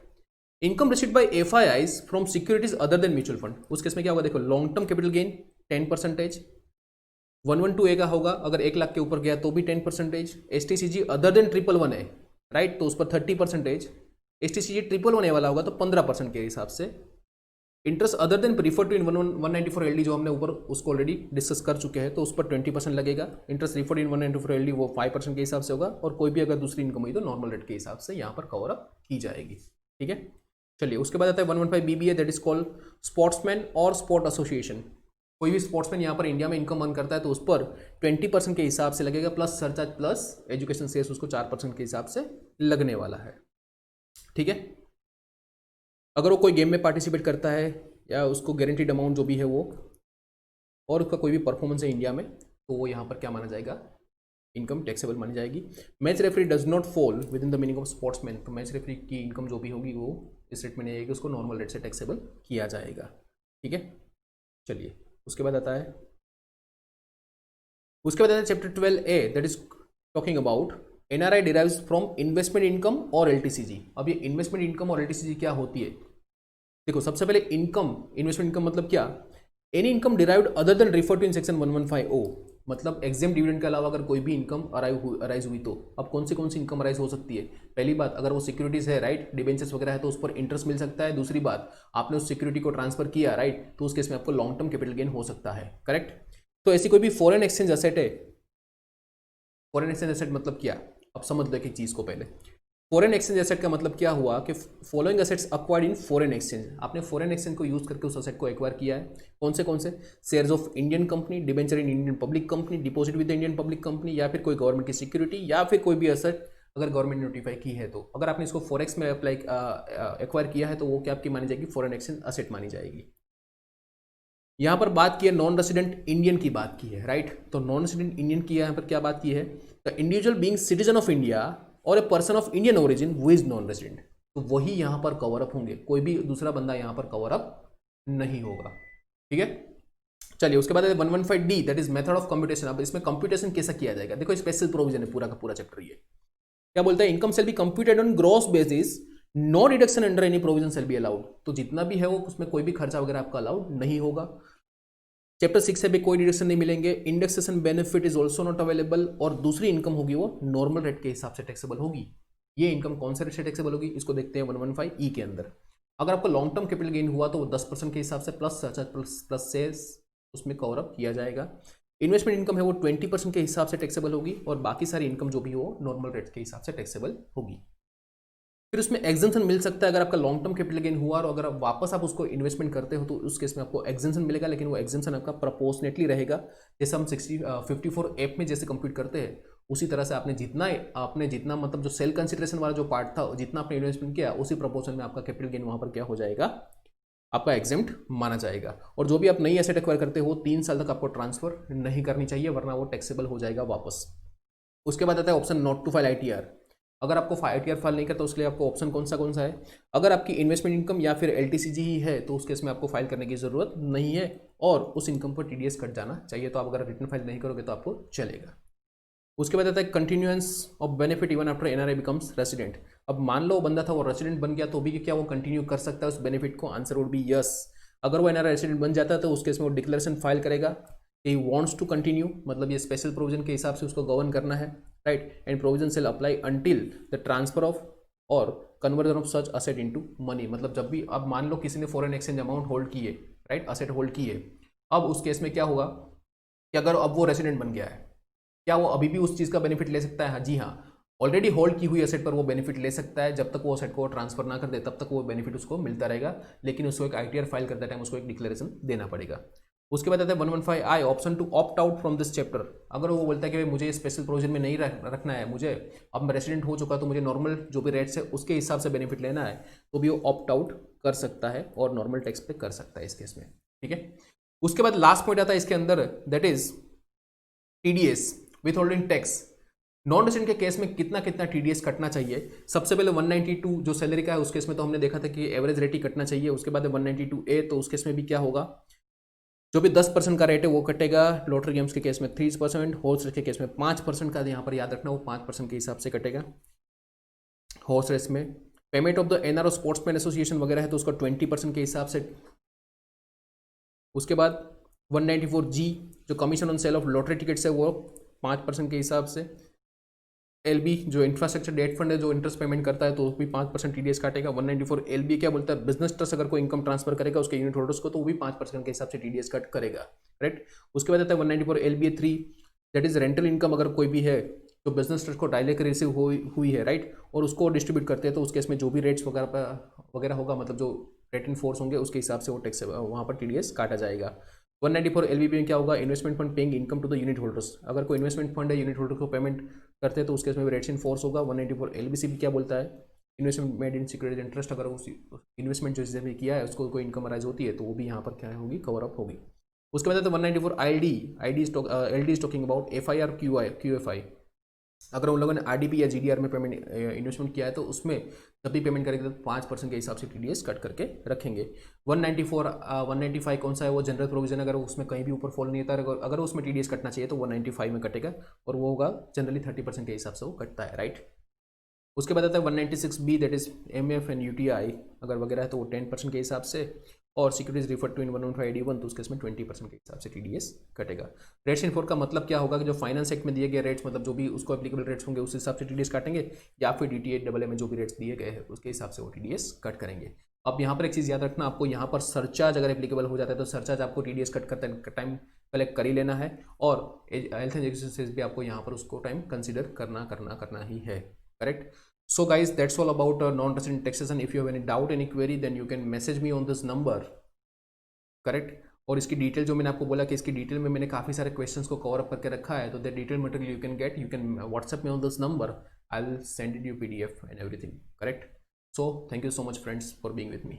Income received by FIIs from securities other than mutual fund. उस केस में क्या होगा, देखो, long term capital gain 10%, 112A का होगा, अगर 1 लाख के ऊपर गया तो भी 10%, STCG अदर देन 111 है, राइट, तो उस पर 30%, STCG 111A वाला होगा तो 15% के हिसाब से। Interest other than refer to in 194LD जो हमने ऊपर उसको ऑलरेडी डिस्कस कर चुके हैं, तो उस पर 20% लगेगा। इंटरेस्ट रिफर्ड इन 194LD वो 5% के हिसाब से होगा, और कोई भी अगर दूसरी इनकम हुई तो नॉर्मल रेट के हिसाब से यहाँ पर कवर अप की जाएगी, ठीक है। चलिए उसके बाद आता है 115BBA that is called sportsman और स्पोर्ट एसोसिएशन। कोई भी स्पोर्ट्समैन यहाँ पर इंडिया में इनकम अर्न करता है तो उस पर 20% के हिसाब से लगेगा, plus surcharge plus education cess उसको 4% के हिसाब से लगने वाला है, ठीक है। अगर वो कोई गेम में पार्टिसिपेट करता है या उसको गारंटीड अमाउंट जो भी है वो, और उसका कोई भी परफॉर्मेंस है इंडिया में, तो वो यहाँ पर क्या माना जाएगा, इनकम टैक्सेबल मानी जाएगी। Match referee does not fall with in the meaning of sportsman. तो मैच रेफरी की इनकम जो भी होगी वो इस रेट में नहीं आएगी, उसको नॉर्मल रेट से टैक्सेबल किया जाएगा, ठीक है। चलिए उसके बाद आता है chapter 12A that is talking about NRI derives from investment income और LTCG। अब ये इन्वेस्टमेंट इनकम और LTCG क्या होती है, देखो, सबसे पहले इनकम, इन्वेस्टमेंट इनकम मतलब क्या, any income derived other than refer to in section 115O। मतलब एग्जाम डिविडेंड के अलावा अगर कोई भी इनकम अराइज हुई तो अब कौन सी इनकम अराइज हो सकती है। पहली बात, अगर वो सिक्योरिटीज है, राइट, डिबेंचर्स वगैरह है, तो उस पर इंटरेस्ट मिल सकता है। दूसरी बात, आपने उस सिक्योरिटी को ट्रांसफर किया, राइट, तो उस केस में आपको लॉन्ग टर्म कैपिटल गेन हो सकता है, करेक्ट। तो ऐसी कोई भी फॉरेन एक्सचेंज एसेट है, फॉरेन एक्सचेंज एसेट मतलब क्या, अब समझ लो एक चीज को पहले। फॉरेन एक्सचेंज एसेट का मतलब क्या हुआ कि following assets acquired in foreign exchange. आपने फॉरेन एक्सचेंज को यूज करके उस एसेट को एक्वायर किया है। कौन से shares of Indian company, debenture in Indian public company, deposit with Indian public company, या फिर कोई गवर्नमेंट की सिक्योरिटी, या फिर कोई भी एसेट अगर गवर्नमेंट ने नोटिफाई की है। तो अगर आपने इसको फॉरेक्स में अप्लाई एक्वायर किया है तो वो क्या आपकी मानी जाएगी, फॉरेन एक्सचेंज एसेट मानी जाएगी। यहाँ पर बात की है नॉन रेसिडेंट इंडियन की बात की है, राइट। तो नॉन रेसिडेंट इंडियन की यहाँ पर क्या बात की है, the individual being citizen of India और a person of Indian origin who is non resident. तो वही यहाँ पर कवर अप होंगे, कोई भी दूसरा बंदा यहाँ पर कवर अप नहीं होगा, ठीक है। चलिए उसके बाद 115D that is method of computation. अब इसमें कंप्यूटेशन कैसा किया जाएगा, देखो स्पेशल प्रोविजन है पूरा का पूरा चैप्टर। ये क्या बोलता है, income shall be computed on gross basis, no deduction under any provision shall be allowed. तो जितना भी है वो उसमें कोई भी खर्चा वगैरह आपका अलाउड नहीं होगा। चैप्टर 6 से भी कोई डिडक्शन नहीं मिलेंगे। Indexation benefit is also not available, और दूसरी इनकम होगी वो नॉर्मल रेट के हिसाब से टैक्सेबल होगी। ये इनकम कौन से रेट से टैक्सेबल होगी, इसको देखते हैं 115E के अंदर। अगर आपको लॉन्ग टर्म कैपिटल गेन हुआ तो वो 10% के हिसाब से प्लस प्लस सेस उसमें कवर अप किया जाएगा। इन्वेस्टमेंट इनकम है वो 20% के हिसाब से टैक्सेबल होगी, और बाकी सारी इनकम जो भी हो नॉर्मल रेट के हिसाब से टैक्सेबल होगी। फिर उसमें एग्जेंशन मिल सकता है अगर आपका लॉन्ग टर्म कैपिटल गेन हुआ, और अगर आप वापस आप उसको इन्वेस्टमेंट करते हो तो उस केस में आपको एग्जेंशन मिलेगा, लेकिन वो एग्जेंशन आपका प्रोपोर्शनेटली रहेगा। जैसे हम 54 एफ में जैसे कंप्यूट करते हैं उसी तरह से आपने जितना मतलब जो सेल कंसिडरेशन वाला जो पार्ट था, जितना आपने इन्वेस्टमेंट किया उसी प्रोपोर्शन में आपका कैपिटल गेन वहां पर क्या हो जाएगा, आपका एग्जेम्प्ट माना जाएगा। और जो भी आप नई एसेट एक्वायर करते हो 3 साल तक आपको ट्रांसफर नहीं करनी चाहिए, वरना वो टैक्सेबल हो जाएगा वापस। उसके बाद आता है option not to file ITR। अगर आपको ITR फाइल नहीं करता उसके लिए आपको ऑप्शन कौन सा है, अगर आपकी इन्वेस्टमेंट इनकम या फिर LTCG ही है तो उस केस में आपको फाइल करने की जरूरत नहीं है, और उस इनकम पर TDS कट जाना चाहिए, तो आप अगर रिटर्न फाइल नहीं करोगे तो आपको चलेगा। उसके बाद आता है continuance of benefit even after NRI becomes resident. अब मान लो बंदा था वो रेसिडेंट बन गया तो भी क्या वो कंटिन्यू कर सकता है उस बेनिफिट को? Answer would be yes. अगर वो NRI रेसिडेंट बन जाता है तो उस केस में वो डिक्लेरेशन फाइल करेगा कि वांट्स टू कंटिन्यू, मतलब ये स्पेशल प्रोविजन के हिसाब से उसको गवर्न करना है, right. And provision shall apply until the transfer of और conversion of such asset into money. मतलब जब भी अब मान लो किसी ने फॉरेन एक्सचेंज अमाउंट होल्ड किए, राइट, असेट होल्ड किए, अब उस केस में क्या होगा कि अगर अब वो रेसिडेंट बन गया है, क्या वो अभी भी उस चीज़ का बेनिफिट ले सकता है? हाँ जी हाँ, ऑलरेडी होल्ड की हुई एसेट पर वो बेनिफिट ले सकता है। जब तक वो एसेट को ट्रांसफर ना कर दे तब तक वो बेनिफिट उसको मिलता रहेगा, लेकिन उसको एक ITR फाइल करते टाइम उसको एक डिक्लेरेशन देना पड़ेगा। उसके बाद आता है 115I option to opt out from this chapter. अगर वो बोलता है कि भाई मुझे स्पेशल प्रोविजन में नहीं रखना है, मुझे अब मैं रेसिडेंट हो चुका तो मुझे नॉर्मल जो भी रेट्स है उसके हिसाब से बेनिफिट लेना है, तो भी वो ऑप्ट आउट कर सकता है और नॉर्मल टैक्स पे कर सकता है इस केस में, ठीक है। उसके बाद लास्ट पॉइंट आता है इसके अंदर, that is TDS with holding tax. Non resident के केस में कितना कितना TDS कटना चाहिए? सबसे पहले 192 जो सैलरी का है उस केस में तो हमने देखा था कि एवरेज रेट ही कटना चाहिए। उसके बाद 192A, तो उस केस में भी क्या होगा, जो भी 10% का रेट है वो कटेगा। लॉटरी गेम्स के केस में 3%, हॉर्स रेस के केस में 5% का, यहाँ पर याद रखना वो 5% के हिसाब से कटेगा हॉर्स रेस में। Payment of the NRO sportsman association वगैरह है तो उसका 20% के हिसाब से। उसके बाद 194G जो commission on sale of lottery tickets है वो 5% के हिसाब से। LB जो इंफ्रास्ट्रक्चर डेट फंड है जो इंटरेस्ट पेमेंट करता है तो वो भी 5% TDS काटेगा। 194 LB क्या बोलता है, बिजनेस ट्रस्ट अगर कोई इनकम ट्रांसफर करेगा उसके यूनिट होल्डर्स को तो वो भी 5% के हिसाब से TDS कट करेगा, राइट। उसके बाद आता है 194 LBA3, that is rental income अगर कोई भी है तो बिजनेस ट्रस्ट को डायरेक्ट रिसीव हुई है, राइट, और उसको डिस्ट्रीब्यूट करते हैं तो उस केस में जो भी रेट्स वगैरह होगा, मतलब जो रेट इन फोर्स होंगे उसके हिसाब से वो टैक्स वहाँ पर TDS काटा जाएगा। 194 LBB में क्या होगा, investment fund paying income to the unit holders. अगर कोई इन्वेस्टमेंट फंड है यूनिट होल्डर को पेमेंट करते हैं तो उसके इसमें भी रेट्स इन फोर्स होगा। 194 LBC भी क्या बोलता है, investment made in securities interest, अगर उस इन्वेस्टमेंट जो जिसने किया है उसको कोई इनकम अराइज होती है तो वो भी यहाँ पर क्या होगी, कवर अप होगी। उसके बाद 194 LD is talking about FIR QFI। अगर उन लोगों ने RDP या GDR में पेमेंट इन्वेस्टमेंट किया है तो उसमें जब भी पेमेंट करेंगे तो 5% के हिसाब से TDS कट करके रखेंगे। 195 कौन सा है, वो जनरल प्रोविजन, अगर उसमें कहीं भी ऊपर फॉल नहीं होता, अगर उसमें TDS कटना चाहिए तो 195 में कटेगा, और वो होगा जनरली 30% के हिसाब से वो कटता है, राइट। उसके बाद आता है 196B, that is MF and UTI अगर वगैरह है तो वो 10% के हिसाब से, और सिक्योरिटीज रिफर टू इन 115 तो उसके इसमें 20% के हिसाब से TDS कटेगा। रेट्स इन फोर्स का मतलब क्या होगा कि जो फाइनेंस एक्ट में दिए गए रेट्स, मतलब जो भी उसको एप्लीकेबल रेट्स होंगे उस हिसाब से TDS काटेंगे, या फिर DTA में जो भी रेट्स दिए गए हैं उसके हिसाब से वो TDS कट करेंगे। अब यहाँ पर एक चीज़ याद रखना, आपको यहाँ पर सरचार्ज अगर एप्लीकेबल हो जाता है तो सरचार्ज आपको TDS कट करते टाइम कलेक्ट कर ही लेना है, और हेल्थ एंड एजुकेशन भी आपको यहाँ पर उसको टाइम कंसिडर करना ही है, correct. So guys, that's all about non-resident taxation. If you have any doubt, any query, then you can message me on this number, correct? और इसकी डिटेल जो मैंने आपको बोला कि इसकी डिटेल में मैंने काफ़ी सारे क्वेश्चंस को कवर अप करके रखा है, तो that detail material you can get, you can WhatsApp में on this number, I will send it you PDF and everything, correct. So thank you so much friends for being with me.